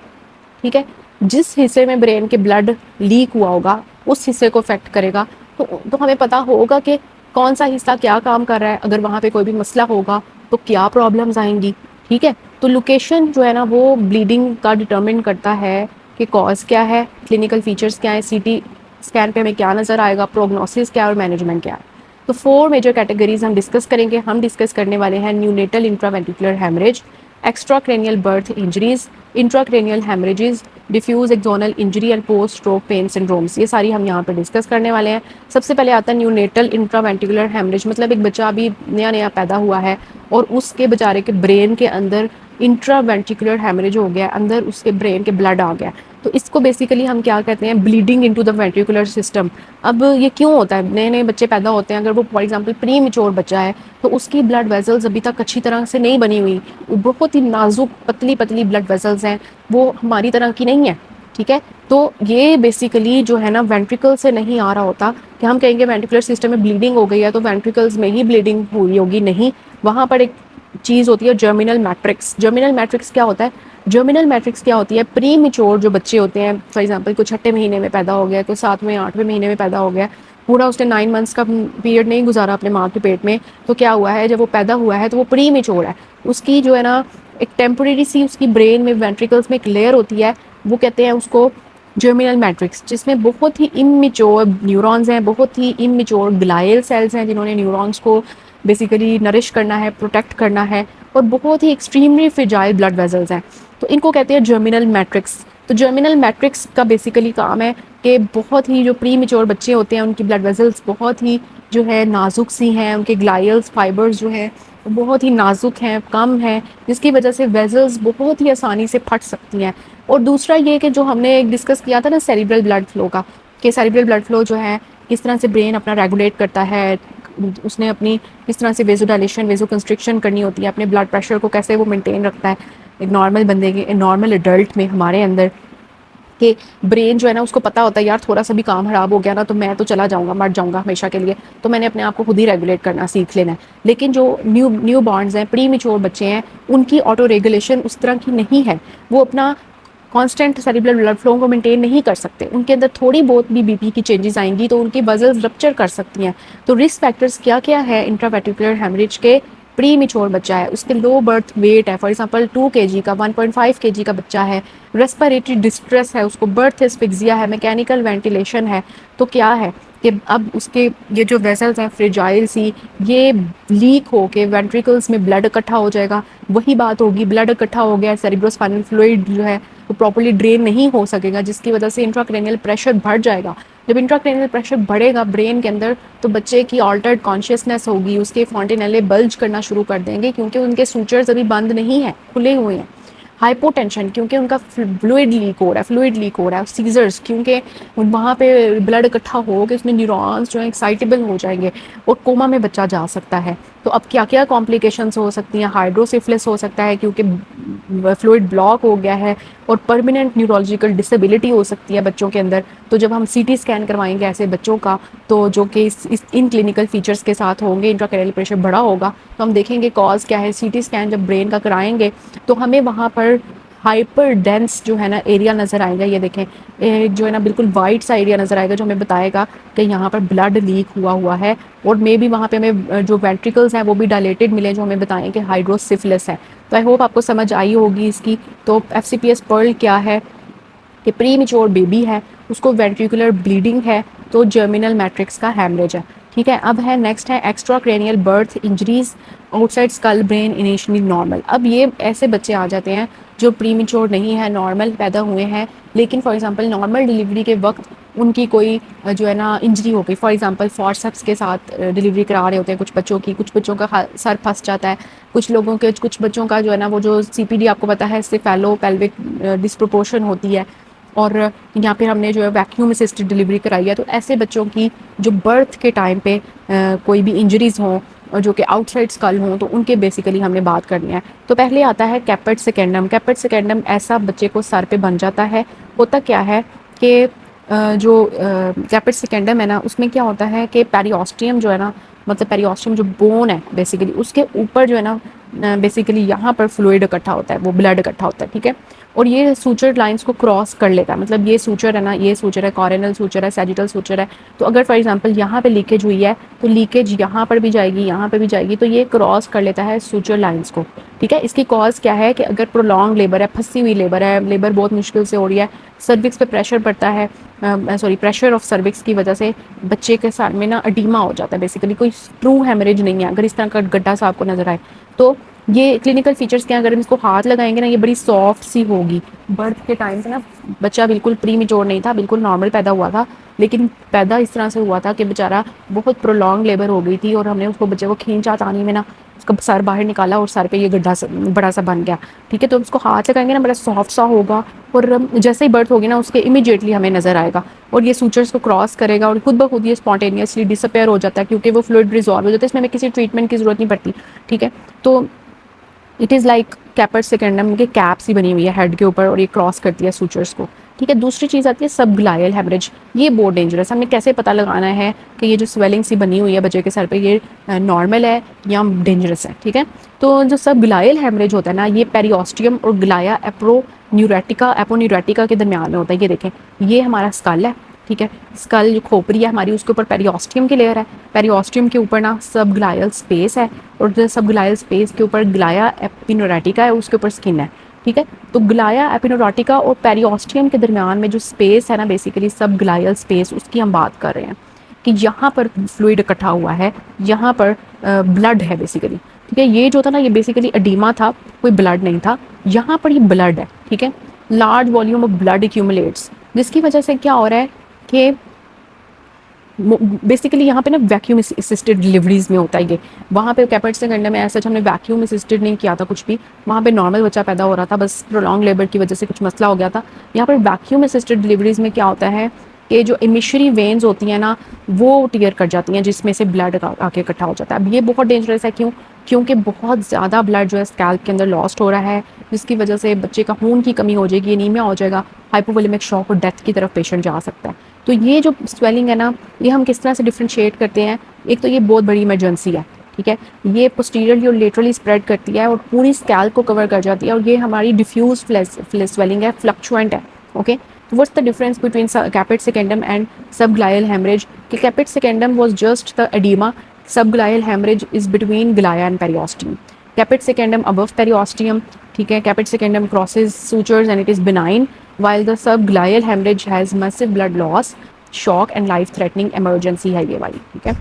ठीक है, जिस हिस्से में ब्रेन के ब्लड लीक हुआ होगा उस हिस्से को अफेक्ट करेगा। तो हमें पता होगा कि कौन सा हिस्सा क्या काम कर रहा है, अगर वहाँ पे कोई भी मसला होगा तो क्या प्रॉब्लम्स आएंगी। ठीक है, तो लोकेशन जो है ना वो ब्लीडिंग का डिटर्मिन करता है कि कॉज क्या है, क्लिनिकल फीचर्स क्या है, सीटी स्कैन पे हमें क्या नज़र आएगा, प्रोग्नोसिस क्या है और मैनेजमेंट क्या है। तो 4 मेजर कैटेगरीज हम डिस्कस करेंगे। हम डिस्कस करने वाले हैं neonatal intraventricular haemorrhage, extracranial birth injuries, intracranial haemorrhages, diffuse axonal injury and post stroke pain syndromes. ये सारी हम यहाँ पर डिस्कस करने वाले हैं। सबसे पहले आता है न्यूनेटल इंट्रावेंट्रिकुलर हेमरेज, मतलब एक बच्चा अभी नया नया पैदा हुआ है और उसके बेचारे के ब्रेन के अंदर इंट्रावेंट्रिकुलर हेमरेज हो गया, अंदर उसके ब्रेन के ब्लड आ गया। तो इसको बेसिकली हम क्या कहते हैं, bleeding into the ventricular system. अब ये क्यों होता है, नए नए बच्चे पैदा होते हैं, अगर वो फॉर एग्जांपल प्री मेच्योर बच्चा है तो उसकी ब्लड वेसल्स अभी तक अच्छी तरह से नहीं बनी हुई, बहुत ही नाजुक पतली पतली ब्लड वेसल्स हैं, वो हमारी तरह की नहीं है। ठीक है, तो ये बेसिकली जो है ना वेंट्रिकल से नहीं आ रहा होता कि हम कहेंगे वेंट्रिकुलर सिस्टम में ब्लीडिंग हो गई है तो वेंट्रिकल्स में ही ब्लीडिंग हुई होगी, नहीं। वहाँ पर एक चीज़ होती है जर्मिनल मैट्रिक्स। जर्मिनल मैट्रिक्स क्या होता है, जर्मिनल मैट्रिक्स क्या होती है, प्री मेच्योर जो बच्चे होते हैं, फॉर एग्जांपल कोई 6ठे महीने में पैदा हो गया, कोई 7वें 8वें महीने में पैदा हो गया, पूरा उसने 9 मंथ्स का पीरियड नहीं गुजारा अपने माँ के पेट में, तो क्या हुआ है, जब वो पैदा हुआ है तो वो प्री मेच्योर है। उसकी जो है ना एक टेम्परेरी सी उसकी ब्रेन में वेंट्रिकल्स में एक लेयर होती है, वो कहते हैं उसको जर्मिनल मैट्रिक्स, जिसमें बहुत ही इमेच्योर न्यूरॉन्स हैं, बहुत ही इमेच्योर ग्लायल सेल्स हैं जिन्होंने न्यूरॉन्स को बेसिकली नरिश करना है, प्रोटेक्ट करना है, और बहुत ही एक्सट्रीमली फ्रेजाइल ब्लड वेसल्स हैं, तो इनको कहते हैं जर्मिनल मैट्रिक्स। तो जर्मिनल मैट्रिक्स का बेसिकली काम है कि बहुत ही जो प्री मेच्योर बच्चे होते हैं उनकी ब्लड वेसल्स बहुत ही जो है नाजुक सी हैं, उनके ग्लायल्स फाइबर्स जो हैं वो बहुत ही नाजुक हैं, कम हैं, जिसकी वजह से वेसल्स बहुत ही आसानी से फट सकती हैं। और दूसरा ये कि जो हमने डिस्कस किया था ना सेरिब्रल ब्लड फ्लो का, कि सेरिब्रल ब्लड फ्लो जो है किस तरह से ब्रेन अपना रेगुलेट करता है, उसने अपनी किस तरह से वेजो डायलेशन वेजो कंस्ट्रिक्शन करनी होती है, अपने ब्लड प्रेशर को कैसे वो मेंटेन रखता है एक नॉर्मल बंदे के, नॉर्मल एडल्ट में हमारे अंदर कि ब्रेन जो है ना उसको पता होता है यार थोड़ा सा भी काम खराब हो गया ना तो मैं तो चला जाऊंगा, मर जाऊंगा हमेशा के लिए, तो मैंने अपने आप को खुद ही रेगुलेट करना सीख लेना है। लेकिन जो न्यू बॉर्न्स हैं, प्री मेच्योर बच्चे हैं, उनकी ऑटो रेगुलेशन उस तरह की नहीं है, वो अपना कांस्टेंट सेरिब्रल ब्लड फ्लो को मेंटेन नहीं कर सकते, उनके अंदर थोड़ी बहुत भी बीपी की चेंजेस आएंगी तो उनकी वेसल्स रप्चर कर सकती हैं। तो रिस्क फैक्टर्स क्या क्या है इंट्रावेंट्रिकुलर हेमरेज के, प्री मेच्योर बच्चा है, उसके लो बर्थ वेट है, फॉर एग्जांपल 2 kg का, 1.5 kg का बच्चा है, रेस्पिरेटरी डिस्ट्रेस है, उसको बर्थ एस्फिक्सिया है, मैकेनिकल वेंटिलेशन है, तो क्या है कि अब उसके ये जो वेसल्स हैं फ्रेजाइल सी, ये लीक हो के वेंट्रिकल्स में ब्लड इकट्ठा हो जाएगा। वही बात होगी, ब्लड इकट्ठा हो गया, सेरिब्रोस्पाइनल फ्लूइड जो है वो प्रॉपर्ली ड्रेन नहीं हो सकेगा, जिसकी वजह से इंट्राक्रेनियल प्रेशर बढ़ जाएगा। जब इंट्राक्रेनियल प्रेशर बढ़ेगा ब्रेन के अंदर तो बच्चे की ऑल्टर्ड कॉन्शियसनेस होगी, उसके फॉन्टेनेले बल्ज करना शुरू कर देंगे क्योंकि उनके सूचर्स अभी बंद नहीं है, खुले हुए हैं। हाइपोटेंशन क्योंकि उनका फ्लूइड लीक हो रहा है, सीजर्स क्योंकि वहाँ पे ब्लड इकट्ठा हो के उसमें न्यूरॉन्स जो है एक्साइटेबल हो जाएंगे और कोमा में बच्चा जा सकता है। तो अब क्या क्या कॉम्प्लिकेशंस हो सकती हैं, हाइड्रोसिफिलिस हो सकता है क्योंकि फ्लूइड ब्लॉक हो गया है, और परमानेंट न्यूरोलॉजिकल डिसेबिलिटी हो सकती है बच्चों के अंदर। तो जब हम सीटी स्कैन करवाएंगे ऐसे बच्चों का, तो जो कि इन क्लिनिकल फीचर्स के साथ होंगे, इंट्राक्रेनियल प्रेशर बड़ा होगा, तो हम देखेंगे कॉज क्या है। सीटी स्कैन जब ब्रेन का कराएंगे तो हमें वहाँ पर हाइपर डेंस जो है ना एरिया नज़र आएगा, ये देखें जो है ना बिल्कुल वाइट सा एरिया नज़र आएगा जो हमें बताएगा कि यहाँ पर ब्लड लीक हुआ है, और मे भी वहाँ पे हमें जो वेंट्रिकल्स हैं वो भी डायलेटेड मिले जो हमें बताएं कि हाइड्रोसिफिलिस है। तो आई होप आपको समझ आई होगी इसकी। तो FCPS पर्ल क्या है कि प्री मेच्योर बेबी है, उसको वेंट्रिकुलर ब्लीडिंग है, तो जर्मिनल मैट्रिक्स का हैमरेज है। ठीक है। अब है नेक्स्ट है extra cranial birth injuries outside skull brain initially normal. अब ये ऐसे बच्चे आ जाते हैं जो प्रीमेच्योर नहीं है, नॉर्मल पैदा हुए हैं, लेकिन फॉर एग्जांपल नॉर्मल डिलीवरी के वक्त उनकी कोई जो है ना इंजरी हो गई, फॉर एग्जांपल फॉरसेप्स के साथ डिलीवरी करा रहे होते हैं कुछ बच्चों की, कुछ बच्चों का सर फंस जाता है, कुछ बच्चों का जो है ना वो जो CPD आपको पता है सेफेलो पेल्विक डिस्प्रोपोर्शन होती है, और यहाँ पे हमने जो है वैक्यूम असिस्टेड डिलीवरी कराई है। तो ऐसे बच्चों की जो बर्थ के टाइम पे कोई भी इंजरीज हों और जो कि आउटसाइड स्कल हों, तो उनके बेसिकली हमने बात करनी है। तो पहले आता है कैपेट सेकेंडम। कैपेट सेकेंडम ऐसा बच्चे को सर पे बन जाता है। होता क्या है कि जो कैपेट सेकेंडम है ना, उसमें क्या होता है कि पेरियोस्टियम जो है ना, मतलब पेरियोस्टियम जो बोन है बेसिकली, उसके ऊपर जो है ना बेसिकली यहाँ पर फ्लूइड इकट्ठा होता है, वो ब्लड इकट्ठा होता है, ठीक है। और ये सूचर लाइंस को क्रॉस कर लेता है, मतलब ये सूचर है ना, ये सूचर है, कॉरेनल सूचर है, सैजिटल सूचर है। तो अगर फॉर एग्जांपल यहाँ पे लीकेज हुई है, तो लीकेज यहाँ पर भी जाएगी, यहाँ पर भी जाएगी, तो ये क्रॉस कर लेता है सूचर लाइंस को, ठीक है। इसकी कॉज क्या है कि अगर प्रोलॉन्ग लेबर है, फंसी हुई लेबर है, लेबर बहुत मुश्किल से हो रही है, सर्विक्स पे प्रेशर पड़ता है, प्रेशर ऑफ सर्विक्स की वजह से बच्चे के साथ में ना अडीमा हो जाता है, बेसिकली कोई ट्रू हेमरेज नहीं है। अगर इस तरह का गड्ढा सा आपको नजर आए, तो ये क्लिनिकल फीचर्स क्या, अगर हम इसको हाथ लगाएंगे ना, ये बड़ी सॉफ्ट सी होगी। बर्थ के टाइम पे ना बच्चा बिल्कुल प्री मेच्योर नहीं था, बिल्कुल नॉर्मल पैदा हुआ था, लेकिन पैदा इस तरह से हुआ था कि बेचारा बहुत प्रोलॉन्ग लेबर हो गई थी, और हमने उसको बच्चे को खींचा तानी में ना, उसका सर बाहर निकाला और सर पे ये गड्ढा बड़ा सा बन गया, ठीक है। तो उसको हाथ लगाएंगे ना, बड़ा सॉफ्ट सा होगा, और जैसे ही बर्थ होगी ना, उसके इमीडिएटली हमें नजर आएगा, और ये सूचर्स को क्रॉस करेगा, और खुद ब खुद ये स्पॉन्टेनियसली डिसअपेयर हो जाता है, क्योंकि वो फ्लूइड रिजॉल्व हो जाता है, इसमें हमें किसी ट्रीटमेंट की जरूरत नहीं पड़ती, ठीक है। तो इट इज़ लाइक कैपेट सेकेंडम की कैप सी बनी हुई है हेड के ऊपर, और ये क्रॉस करती है सूचर्स को, ठीक है। दूसरी चीज़ आती है सबग्लायल हेमरेज। ये बहुत डेंजरस, हमने कैसे पता लगाना है कि ये जो स्वेलिंग सी बनी हुई है बच्चे के सर पे, ये नॉर्मल है या डेंजरस है, ठीक है। तो जो सबग्लायल हेमरेज होता है ना, ये पेरियोस्टियम और ग्लाया एपोन्यूरेटिका के दरमियान में होता है। ये देखें, ये हमारा स्कल है, ठीक है। स्कल जो खोपड़ी है हमारी, उसके ऊपर पेरियोस्टियम की लेयर है, पेरियोस्टियम के ऊपर ना सबग्लायल स्पेस है, और जो सबग्लायल स्पेस के ऊपर ग्लाया एपिनोरेटिका है, उसके ऊपर स्किन है, ठीक है। तो ग्लाया एपिनोरेटिका और पेरियोस्टियम के दरमियान में जो स्पेस है ना, बेसिकली सबग्लायल स्पेस, उसकी हम बात कर रहे हैं कि यहाँ पर फ्लूइड इकट्ठा हुआ है, यहाँ पर ब्लड है बेसिकली, ठीक है। ये जो था ना, ये बेसिकली एडीमा था, कोई ब्लड नहीं था, यहाँ पर ये ब्लड है, ठीक है। Large volume of blood accumulates, जिसकी वजह से क्या हो रहा है कि बेसिकली यहाँ पे ना वैक्यूम असिस्टेड डिलीवरीज में होता है ये। वहाँ पे कैपेट से करने में ऐसा हमने वैक्यूम असिस्टेड नहीं किया था कुछ भी, वहाँ पे नॉर्मल बच्चा पैदा हो रहा था, बस प्रोलॉन्ग लेबर की वजह से कुछ मसला हो गया था। यहाँ पर वैक्यूम असिस्टेड डिलीवरीज में क्या होता है कि जो इमिशरी वेन्स होती हैं ना, वो टीयर कर जाती हैं, जिसमें से ब्लड आके इकट्ठा हो जाता है। अब ये बहुत डेंजरस है, क्योंकि बहुत ज़्यादा ब्लड जो है स्कैल्प के अंदर लॉस्ट हो रहा है, जिसकी वजह से बच्चे का खून की कमी हो जाएगी, एनीमिया हो जाएगा, हाइपोवोलेमिक शॉक और डेथ की तरफ पेशेंट जा सकता है। तो ये जो स्वेलिंग है ना, ये हम किस तरह से डिफ्रेंशिएट करते हैं। एक तो ये बहुत बड़ी इमरजेंसी है, ठीक है। ये पोस्टीरियरली और लेटरली स्प्रेड करती है और पूरी स्कैल्प को कवर कर जाती है, और ये हमारी डिफ्यूज स्वेलिंग है, फ्लक्चुएंट है, ओके। तो what's the difference between caput succedaneum and subgaleal haemorrhage? कि caput succedaneum was just the oedema, subgaleal haemorrhage is between galea and periosteum. Caput succedaneum above periosteum, ठीक है। Caput succedaneum crosses sutures and it is benign, while the subglial hemorrhage has massive blood loss, shock and life threatening emergency है ये वाली, ठीक है।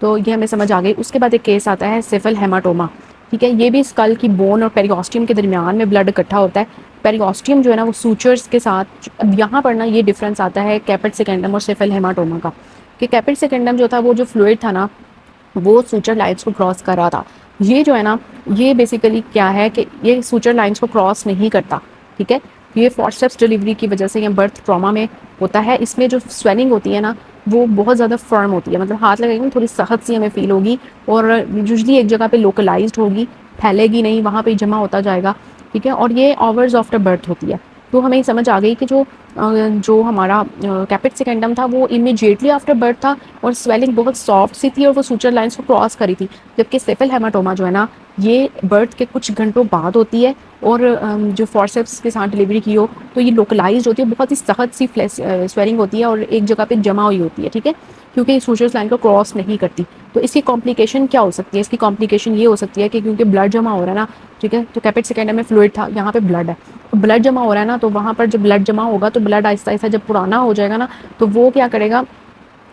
तो ये हमें समझ आ गई। उसके बाद एक केस आता है सिफल हेमाटोमा, ठीक है। ये भी स्कल की बोन और पेरियोस्टियम के दरमियान में ब्लड इकट्ठा होता है। पेरियोस्टियम जो है ना, वो सूचर्स के साथ, अब यहाँ पर ना ये डिफरेंस आता है कैपेट सेकेंडम और सिफल हेमाटोमा का, कि कैपेट सेकेंडम जो था, वो जो फ्लूइड था ना, वो सूचर लाइन्स को क्रॉस कर रहा था। ये जो है ना, ये बेसिकली क्या है कि ये सूचर लाइन्स को क्रॉस नहीं करता, ठीक है। ये फॉरसेप्स डिलीवरी की वजह से या बर्थ ट्रॉमा में होता है। इसमें जो स्वेलिंग होती है ना, वो बहुत ज़्यादा फर्म होती है, मतलब हाथ लगाएंगे थोड़ी सख्त सी हमें फील होगी, और यूजली एक जगह पे लोकलाइज्ड होगी, फैलेगी नहीं, वहाँ पे जमा होता जाएगा, ठीक है। और ये आवर्स आफ्टर बर्थ होती है। तो हमें समझ आ गई कि जो हमारा कैपेट सेकेंडम था, वो इमीडिएटली आफ्टर बर्थ था, और स्वेलिंग बहुत सॉफ्ट सी थी, और वो सूचर लाइन्स को क्रॉस करी थी। जबकि सेफल हेमाटोमा जो है ना, ये बर्थ के कुछ घंटों बाद होती है, और जो फॉरसेप्स के साथ डिलीवरी की हो, तो ये लोकलाइज्ड होती है, बहुत ही सख्त सी स्वेलिंग होती है, और एक जगह पे जमा हुई होती है, ठीक है, क्योंकि सूचर्स लाइन को क्रॉस नहीं करती। तो इसकी कॉम्प्लिकेशन क्या हो सकती है? इसकी कॉम्प्लिकेशन ये हो सकती है कि क्योंकि ब्लड जमा हो रहा है ना, ठीक है, तो कैपेट सेकेंडम में फ्लूइड था, यहाँ पे ब्लड है, तो ब्लड जमा हो रहा है ना, तो वहाँ पर जब ब्लड जमा होगा, तो ब्लड आहिस्ता आहिस्ता जब पुराना हो जाएगा ना, तो वो क्या करेगा,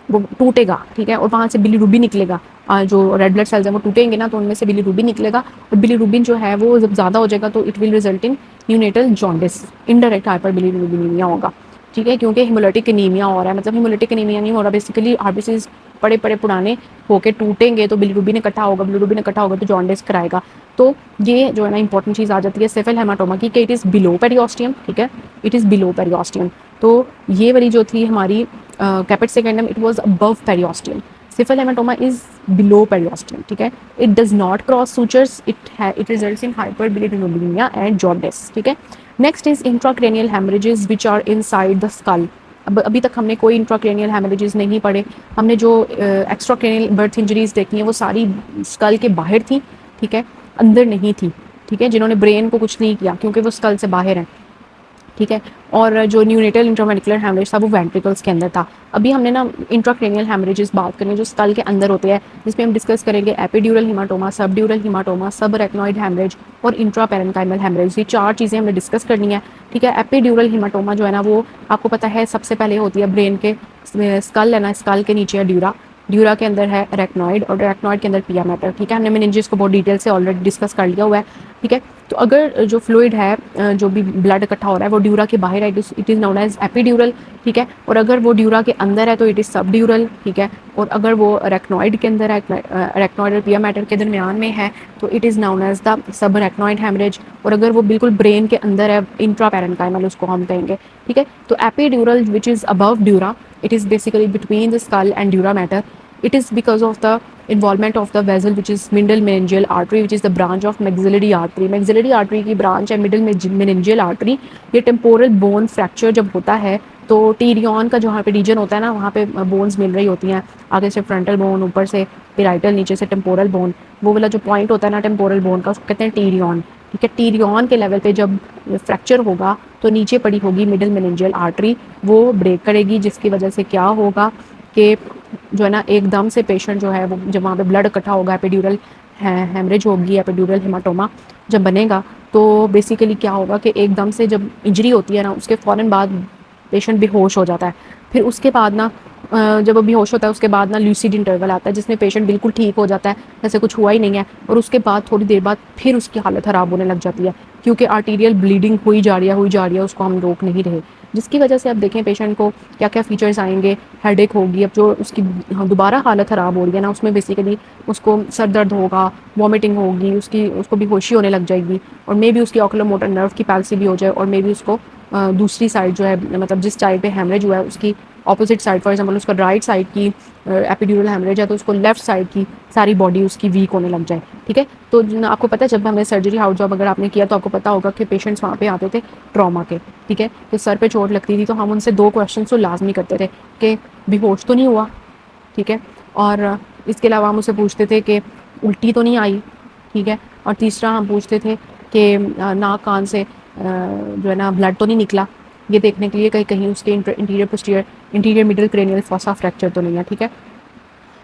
वो टूटेगा, ठीक है, और वहाँ से बिलीरुबिन निकलेगा। जो रेड ब्लड सेल्स हैं वो टूटेंगे ना, तो उनमें से बिलीरुबिन निकलेगा, और बिलीरुबिन जो है वो जब ज़्यादा हो जाएगा तो it will result in neonatal jaundice, indirect hyperbilirubinaemia होगा, ठीक है, क्योंकि हिमोलिटिक एनीमिया हो रहा है। मतलब हिमोलिटिक एनीमिया नहीं हो रहा, बेसिकली आरबीसीज बड़े बड़े पुराने होके टूटेंगे तो बिलीरुबिन इकट्ठा होगा, बिलीरुबिन इकट्ठा होगा तो जॉन्डिस कराएगा। तो ये जो है ना इंपॉर्टेंट चीज़ आ जाती है सिफिल हेमाटोमा की, कि इट इज़ बिलो पेरियोस्टियम, ठीक है, इट इज़ बिलो पेरियोस्टियम। तो ये वाली जो थी हमारी caput succedaneum, it was above periosteum. Cephalhaematoma is below periosteum, ठीक है, it does not cross sutures, it results in hyperbilirubinaemia and jaundice, ठीक है। Next is intracranial haemorrhages which are inside the skull. अब अभी तक हमने कोई intracranial haemorrhages नहीं पढ़े। हमने जो एक्स्ट्राक्रेनियल बर्थ इंजरीज देखी हैं वो सारी स्कल के बाहर थी, ठीक है, अंदर नहीं थी, ठीक है, जिन्होंने ब्रेन को कुछ नहीं किया क्योंकि वो स्कल से बाहर हैं, ठीक है। और जो न्यूनेटल इंट्रावेंट्रिकुलर हेमरेज था वो वेंट्रिकल्स के अंदर था। अभी हमने ना इंट्राक्रेनियल हेमरेजेस बात करनी है जो स्कल के अंदर होते हैं, जिसमें हम डिस्कस करेंगे epidural haematoma, subdural haematoma, सबरेक्नॉइड haemorrhage और इंट्रापेरेन्काइमल हेमरेज। ये 4 चीज़ें हमें डिस्कस करनी है, ठीक है। एपिड्यूरल हिमाटोमा जो है ना वो आपको पता है सबसे पहले होती है ब्रेन के, स्कल है ना, स्कल के नीचे है ड्यूरा, ड्यूरा के अंदर है रेक्नॉइड और रेक्नॉइड के अंदर पिया मैटर, ठीक है। हमने मेनिंजेस को बहुत डिटेल से ऑलरेडी डिस्कस कर लिया हुआ है, ठीक है। तो अगर जो फ्लूइड है, जो भी ब्लड इकट्ठा हो रहा है वो ड्यूरा के बाहर है, it is known as epidural, ठीक है। और अगर वो ड्यूरा के अंदर है तो इट इज़ सबड्यूरल, ठीक है। और अगर वो रेक्नॉइड के अंदर है, रेक्नॉइड और पिया मैटर के दरमियान में है तो it is known as the subarachnoid haemorrhage. और अगर वो बिल्कुल ब्रेन के अंदर है, इंट्रा पैरेन्काइमल उसको हम कहेंगे, ठीक है। तो epidural which is above dura, it is basically between the skull and dura mater. It is because of the involvement of the vessel which is middle meningeal artery, which is the branch of maxillary artery. Maxillary artery की branch है middle meningeal artery। ये temporal bone fracture जब होता है तो Tyrion का जहाँ पे रीजन होता है ना वहाँ पे बोन्स मिल रही होती हैं, आगे से फ्रंटल बोन, ऊपर से पेराइटल, नीचे से टेम्पोरल बोन, वो वाला जो पॉइंट होता है ना टेम्पोरल बोन का उसको कहते हैं टीरियन, ठीक है। टीरियन के लेवल पे जब फ्रैक्चर होगा तो नीचे पड़ी होगी मिडिल मेनिंजियल आर्टरी, वो ब्रेक करेगी, जिसकी वजह से क्या होगा कि जो है ना एकदम से पेशेंट जो है वो जब वहाँ पे ब्लड इकट्ठा होगा, एपिड्यूरल हेमरेज होगी, एपिड्यूरल हेमाटोमा जब बनेगा तो बेसिकली क्या होगा कि एकदम से जब इंजरी होती है ना उसके फ़ौरन बाद पेशेंट बेहोश हो जाता है। फिर उसके बाद ना जब वो बेहोश होता है उसके बाद ना ल्यूसिड इंटरवल आता है जिसमें पेशेंट बिल्कुल ठीक हो जाता है, जैसे कुछ हुआ ही नहीं है, और उसके बाद थोड़ी देर बाद फिर उसकी हालत ख़राब होने लग जाती है क्योंकि आर्टीरियल ब्लीडिंग हुई जा रही है, उसको हम रोक नहीं रहे, जिसकी वजह से अब देखें पेशेंट को क्या क्या फीचर्स आएंगे। हेडेक होगी, अब जो उसकी दोबारा हालत ख़राब हो रही है ना उसमें बेसिकली उसको सर दर्द होगा, वॉमिटिंग होगी, उसको बेहोशी होने लग जाएगी, और मे बी उसकी ऑक्यूलोमोटर नर्व की पैल्सी भी हो जाए, और मे बी उसको दूसरी साइड जो है मतलब जिस साइड पे हेमरेज हुआ है उसकी ऑपोजिट साइड, फॉर एग्जांपल उसका राइट साइड की एपिड्यूरल हेमरेज है तो उसको लेफ्ट साइड की सारी बॉडी उसकी वीक होने लग जाए, ठीक है। तो आपको पता है जब हमें सर्जरी हाउस जॉब अगर आपने किया तो आपको पता होगा कि पेशेंट्स वहाँ पे आते थे ट्रॉमा के, ठीक है, तो सर पे चोट लगती थी तो हम उनसे 2 क्वेश्चन तो लाजमी करते थे कि बेहोश तो नहीं हुआ, ठीक है, और इसके अलावा हम उससे पूछते थे कि उल्टी तो नहीं आई, ठीक है, और तीसरा हम पूछते थे कि नाक कान से जो है ना ब्लड तो नहीं निकला, ये देखने के लिए कहीं कहीं उसके interior middle cranial fossa fracture तो नहीं है, ठीक है।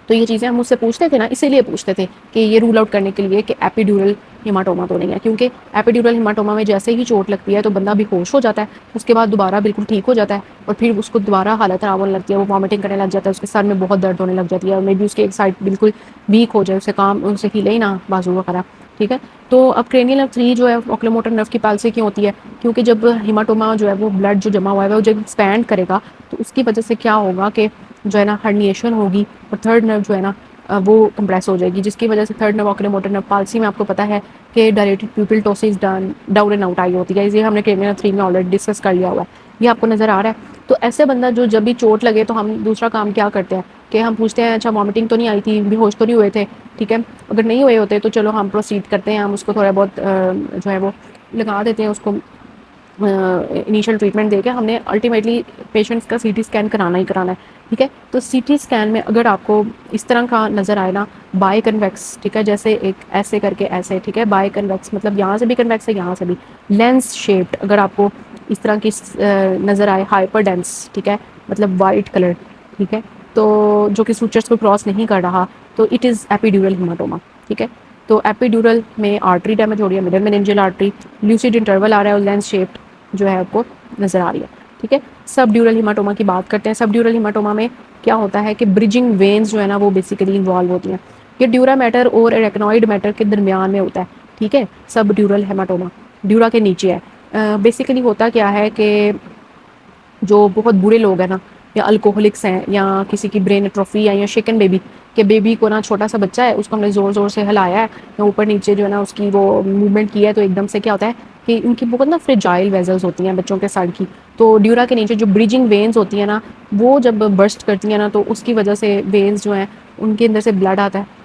तो ये चीज़ें हम मुझसे पूछते थे ना, इसीलिए पूछते थे कि ये रूल आउट करने के लिए कि एपिड्यूरल हिमाटोमा तो नहीं है, क्योंकि एपिड्यूरल हिमाटोमा में जैसे ही चोट लगती है तो बंदा बेहोश हो जाता है, उसके बाद दोबारा बिल्कुल ठीक हो जाता है, और फिर उसको दोबारा हालत ख़राब होने लगती है, वो वॉमिटिंग करने लग जाता है, उसके सर में बहुत दर्द होने लग जाती है, और मे बी उसकी एक साइड बिल्कुल वीक हो जाए, उसे हिले ही ना बाजू वगैरह, ठीक है। तो अब क्रेनियल नर्व 3 जो है ऑक्यूलोमोटर नर्व की पैल्सी क्यों होती है, क्योंकि जब हिमाटोमा जो है वो ब्लड जो जमा हुआ है वो जब एक्सपैंड करेगा तो उसकी वजह से क्या होगा कि जो है ना हर्निएशन होगी, और थर्ड नर्व जो है ना वो कंप्रेस हो जाएगी, जिसकी वजह से third nerve oculomotor nerve palsy में आपको पता है कि directed प्यूपिल ptosis down and out I होती है, इसे हमने क्रेनियल 3 में ऑलरेडी डिस्कस कर लिया हुआ है, ये आपको नज़र आ रहा है। तो ऐसे बंदा जो जब भी चोट लगे तो हम दूसरा काम क्या करते हैं कि हम पूछते हैं अच्छा वॉमिटिंग तो नहीं आई थी, बेहोश तो नहीं हुए थे, ठीक है, अगर नहीं हुए होते तो चलो हम प्रोसीड करते हैं, हम उसको थोड़ा बहुत जो है वो लगा देते हैं, उसको इनिशियल ट्रीटमेंट देके हमने अल्टीमेटली पेशेंट्स का सीटी स्कैन कराना ही कराना है, ठीक है। तो सीटी स्कैन में अगर आपको इस तरह का नज़र आए ना बाय कन्वेक्स, ठीक है, जैसे एक ऐसे करके ऐसे, ठीक है, बाय कन्वेक्स मतलब यहाँ से भी कन्वेक्स है यहाँ से भी लेंस शेप्ड, अगर आपको इस तरह की नज़र आए हाइपर डेंस, ठीक है, मतलब वाइट कलर, ठीक है, तो जो कि सूचर्स को क्रॉस नहीं कर रहा तो इट इज़ एपिड्यूरल हिमाटोमा, ठीक है। तो एपिड्यूरल में आर्टरी डैमेज हो रही है, middle meningeal artery, lucid interval आ रहा है और लेंस शेप्ड जो है आपको नज़र आ रही है। ठीक है। सब ड्यूरल हीमाटोमा की बात करते हैं। सब ड्यूरल हीमाटोमा में क्या होता है कि ब्रिजिंग वेन्स जो है ना वो बेसिकली इन्वॉल्व होती हैं। ये ड्यूरा मैटर और एरेक्नॉइड मैटर के दरमियान में होता है, ठीक है। सब ड्यूरल हेमाटोमा ड्यूरा के नीचे है। बेसिकली होता क्या है कि जो बहुत बूढ़े लोग हैं ना, या अल्कोहलिक्स हैं, या किसी की ब्रेन एट्रोफी है, या शेकन बेबी के बेबी को ना, छोटा सा बच्चा है, उसको हमने ज़ोर ज़ोर से हिलाया है या ऊपर नीचे जो है ना उसकी वो मूवमेंट की है, तो एकदम से क्या होता है कि उनकी बहुत ना फ्रेजाइल वेजल्स होती हैं बच्चों के सर की। तो ड्यूरा के नीचे जो ब्रिजिंग वेन्स होती हैं ना, वो जब बर्स्ट करती हैं ना, तो उसकी वजह से वेन्स जो हैं उनके अंदर से ब्लड आता है,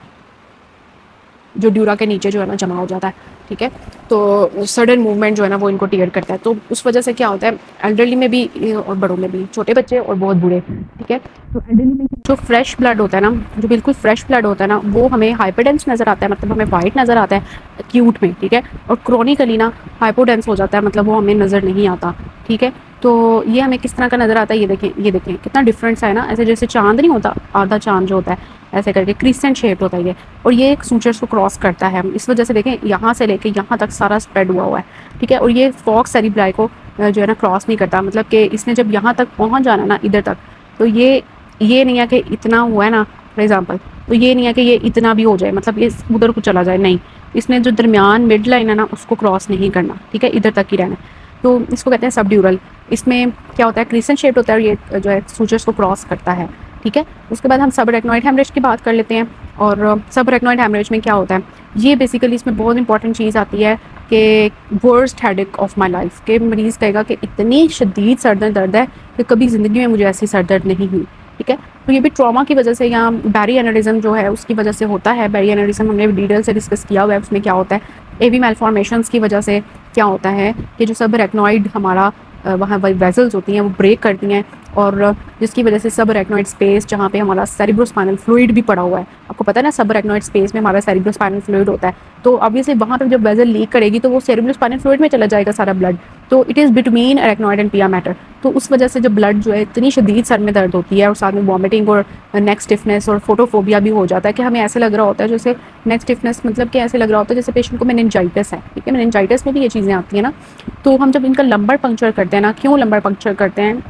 जो ड्यूरा के नीचे जो है ना जमा हो जाता है, ठीक है। तो सडन मूवमेंट जो है ना वो इनको टियर करता है। तो उस वजह से क्या होता है, एल्डरली में भी और बड़ों में भी, छोटे बच्चे और बहुत बूढ़े, ठीक है। तो एल्डरली में जो फ्रेश ब्लड होता है ना, जो बिल्कुल फ्रेश ब्लड होता है ना, वो हमें हाइपरडेंस नज़र आता है, मतलब हमें वाइट नज़र आता है एक्यूट में, ठीक है। और क्रोनिकली ना हाइपोडेंस हो जाता है, मतलब वो हमें नज़र नहीं आता, ठीक है। तो ये हमें किस तरह का नज़र आता है, ये देखें कितना डिफरेंस है ना। ऐसे जैसे चांद नहीं होता, आधा चांद जो होता है ऐसे करके क्रिसेंट शेप होता है ये, और ये एक सूचर्स को क्रॉस करता है। इस वजह से देखें यहाँ से लेके यहाँ तक सारा स्प्रेड हुआ है, ठीक है। और ये फॉक्स सेरिब्राई को जो है ना क्रॉस नहीं करता, मतलब कि इसने जब यहाँ तक पहुँच जाना ना इधर तक, तो ये नहीं है कि इतना हुआ है ना फॉर एग्जाम्पल, तो ये नहीं है कि ये इतना भी हो जाए, मतलब ये उधर को चला जाए, नहीं। इसने जो दरमियान मिड लाइन है ना उसको क्रॉस नहीं करना, ठीक है, इधर तक ही रहना। तो इसको कहते हैं सब ड्यूरल। इसमें क्या होता है, क्रिसेंट शेप होता है, और ये जो है सूचर्स को क्रॉस करता है, ठीक है। उसके बाद हम सब रेक्नॉइड हेमरेज की बात कर लेते हैं। और सब रेक्नॉइड हेमरेज में क्या होता है, ये बेसिकली इसमें बहुत इंपॉर्टेंट चीज़ आती है कि worst headache of my life, के मरीज़ कहेगा कि इतनी शदीद सर दर्द है कि कभी ज़िंदगी में मुझे ऐसी सर दर्द नहीं हुई, ठीक है। तो ये भी ट्रॉमा की वजह से या बैरी एनेरिज्म जो है उसकी वजह से होता है। बैरी एनेरिज्म हमने डिटेल से डिस्कस किया हुआ है, उसमें क्या होता है, एवी मेलफॉर्मेशंस की वजह से क्या होता है कि जो सब रेक्नॉइड हमारा वहाँ वेजल्स होती हैं वो ब्रेक करती हैं, और जिसकी वजह से सब रेक्नॉइड स्पेस जहाँ पे हमारा सेरिब्रोस्पाइनल फ्लूइड भी पड़ा हुआ है, आपको पता है ना, सब रेक्नॉइड स्पेस में हमारा सेरिब्रोस्पाइनल फ्लूइड होता है। तो ऑब्वियसली वहाँ पे जब वेजल लीक करेगी तो वो सेरिब्रोस्पाइनल फ्लूइड में चला जाएगा सारा ब्लड। तो it is between arachnoid and पिया मैटर। तो उस वजह से जब ब्लड जो है इतनी शदीद सर में दर्द होती है, और साथ में वॉमिटिंग और नेक स्टिफनेस और फोटोफोबिया भी हो जाता है, कि हमें ऐसे लग रहा होता है जैसे नेक स्टिफनेस, मतलब कि ऐसे लग रहा होता है जैसे पेशेंट को मेनिंजाइटिस है, ठीक है। मेनिंजाइटिस में भी ये चीज़ें आती हैं ना। तो हम जब इनका लंबर पंक्चर करते हैं ना, क्यों लंबर पंक्चर करते हैं,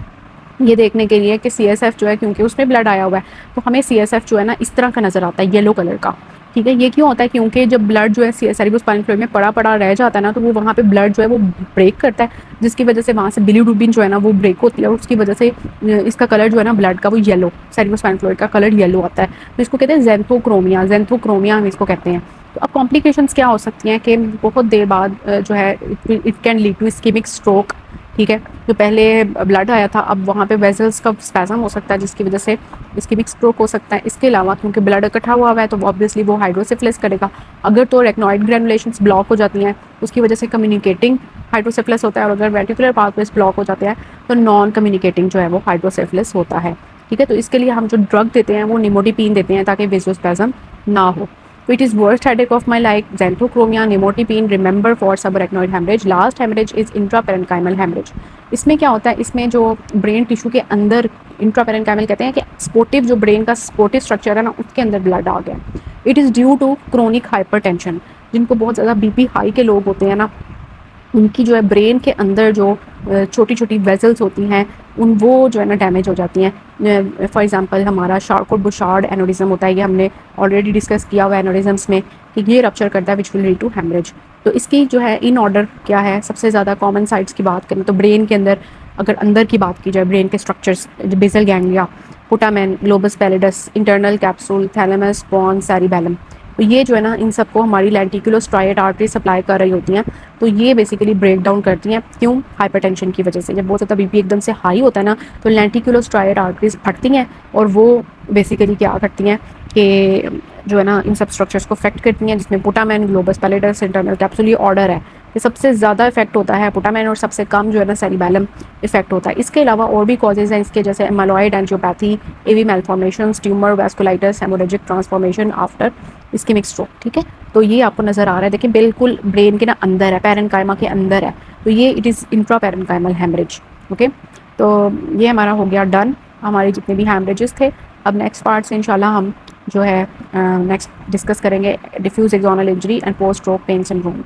ये देखने के लिए कि CSF जो है, क्योंकि उसमें ब्लड आया हुआ है, तो हमें CSF जो है ना इस तरह का नज़र आता है, येलो कलर का, ठीक है। ये क्यों होता है, क्योंकि जब ब्लड जो है सेरिब्रोस्पाइनल फ्लूइड में पड़ा पड़ा रह जाता है ना, तो वो वहाँ पे ब्लड जो है वो ब्रेक करता है, जिसकी वजह से वहाँ से बिलीरुबिन जो है ना वो ब्रेक होती है, और उसकी वजह से इसका कलर जो है ना ब्लड का वो येलो, सेरिब्रोस्पाइनल फ्लूइड का कलर येलो आता है। तो इसको कहते हैं ज़ेंथोक्रोमिया, ज़ेंथोक्रोमिया हम इसको कहते हैं। तो अब कॉम्प्लिकेशंस क्या हो सकती हैं कि बहुत देर बाद जो है it can lead to ischaemic stroke, ठीक है। जो पहले ब्लड आया था, अब वहाँ पे वेजल्स का स्पैज़म हो सकता है, जिसकी वजह से इस्कीमिक स्ट्रोक हो सकता है। इसके अलावा क्योंकि ब्लड इकट्ठा हुआ है तो ऑब्वियसली वो हाइड्रोसिफिलिस करेगा। अगर तो रेक्नॉइड ग्रेनुलेशंस ब्लॉक हो जाती हैं, उसकी वजह से कम्युनिकेटिंग हाइड्रोसिफिलिस होता है, और अगर वेंट्रिकुलर पाथवेज ब्लॉक हो जाते हैं तो नॉन कम्युनिकेटिंग जो है वो हाइड्रोसिफिलिस होता है, ठीक है। तो इसके लिए हम जो ड्रग देते हैं वो निमोटिपीन देते हैं ताकि वेजोस्पैज़म ना हो। So it is worst headache of my life, xanthochromia, nimotipine, remember for subarachnoid hemorrhage, last hemorrhage is intraparenchymal hemorrhage। इसमें क्या होता है, इसमें जो ब्रेन टिश्यू के अंदर, इंट्रापेरेन्काइमल कहते हैं कि स्पोटिव, जो ब्रेन का स्पोटिव स्ट्रक्चर है ना उसके अंदर ब्लड आ गया। It is due to chronic hypertension. जिनको बहुत ज़्यादा BP हाई के लोग होते हैं ना, उनकी जो है ब्रेन के अंदर जो छोटी छोटी वेजल्स होती हैं वो जो है ना डैमेज हो जाती हैं। फॉर एग्जांपल हमारा शार्कोट बुशार्ड एनोरिज्म होता है, ये हमने ऑलरेडी डिस्कस किया हुआ है एनोरिज्म्स में, कि ये रप्चर करता है which will lead to haemorrhage. तो इसकी जो है इन ऑर्डर क्या है, सबसे ज़्यादा कॉमन साइट्स की बात करें तो ब्रेन के अंदर, अगर अंदर की बात की जाए ब्रेन के structures, basal ganglia, putamen, globus pallidus, internal capsule, thalamus, pons, cerebellum, तो ये जो है ना इन सबको हमारी लेंटिकुलोस्ट्राइड आर्टरी सप्लाई कर रही होती हैं। तो ये बेसिकली ब्रेक डाउन करती हैं, क्यों, हाइपरटेंशन की वजह से। जब बहुत ज़्यादा BP एकदम से हाई होता है ना, तो लेंटिकुलोस्ट्राइड आर्टरीज फटती हैं, और वो बेसिकली क्या करती हैं कि जो है ना इन सब स्ट्रक्चर्स को अफेक्ट करती हैं, जिसमें putamen, globus pallidus, internal capsule, ये ऑर्डर है कि सबसे ज़्यादा इफेक्ट होता है पुटामेन, और सबसे कम जो है ना सेरिबेलम इफेक्ट होता है। इसके अलावा और भी कॉजेज़ हैं इसके, जैसे amyloid angiopathy, AV malformations, tumour, vasculitis, haemorrhagic transformation after ischaemic stroke, ठीक है। तो ये आपको नज़र आ रहा है, देखिए बिल्कुल ब्रेन के ना अंदर है, पैरेन्काइमा के अंदर है। तो ये इट इज़ इंट्रापैरेन्काइमल हेमरेज, ओके। तो ये हमारा हो गया डन, हमारे जितने भी हेमरेजेस थे। अब नेक्स्ट पार्ट से इंशाल्लाह हम जो है नेक्स्ट डिस्कस करेंगे diffuse axonal injury and post stroke pain syndrome.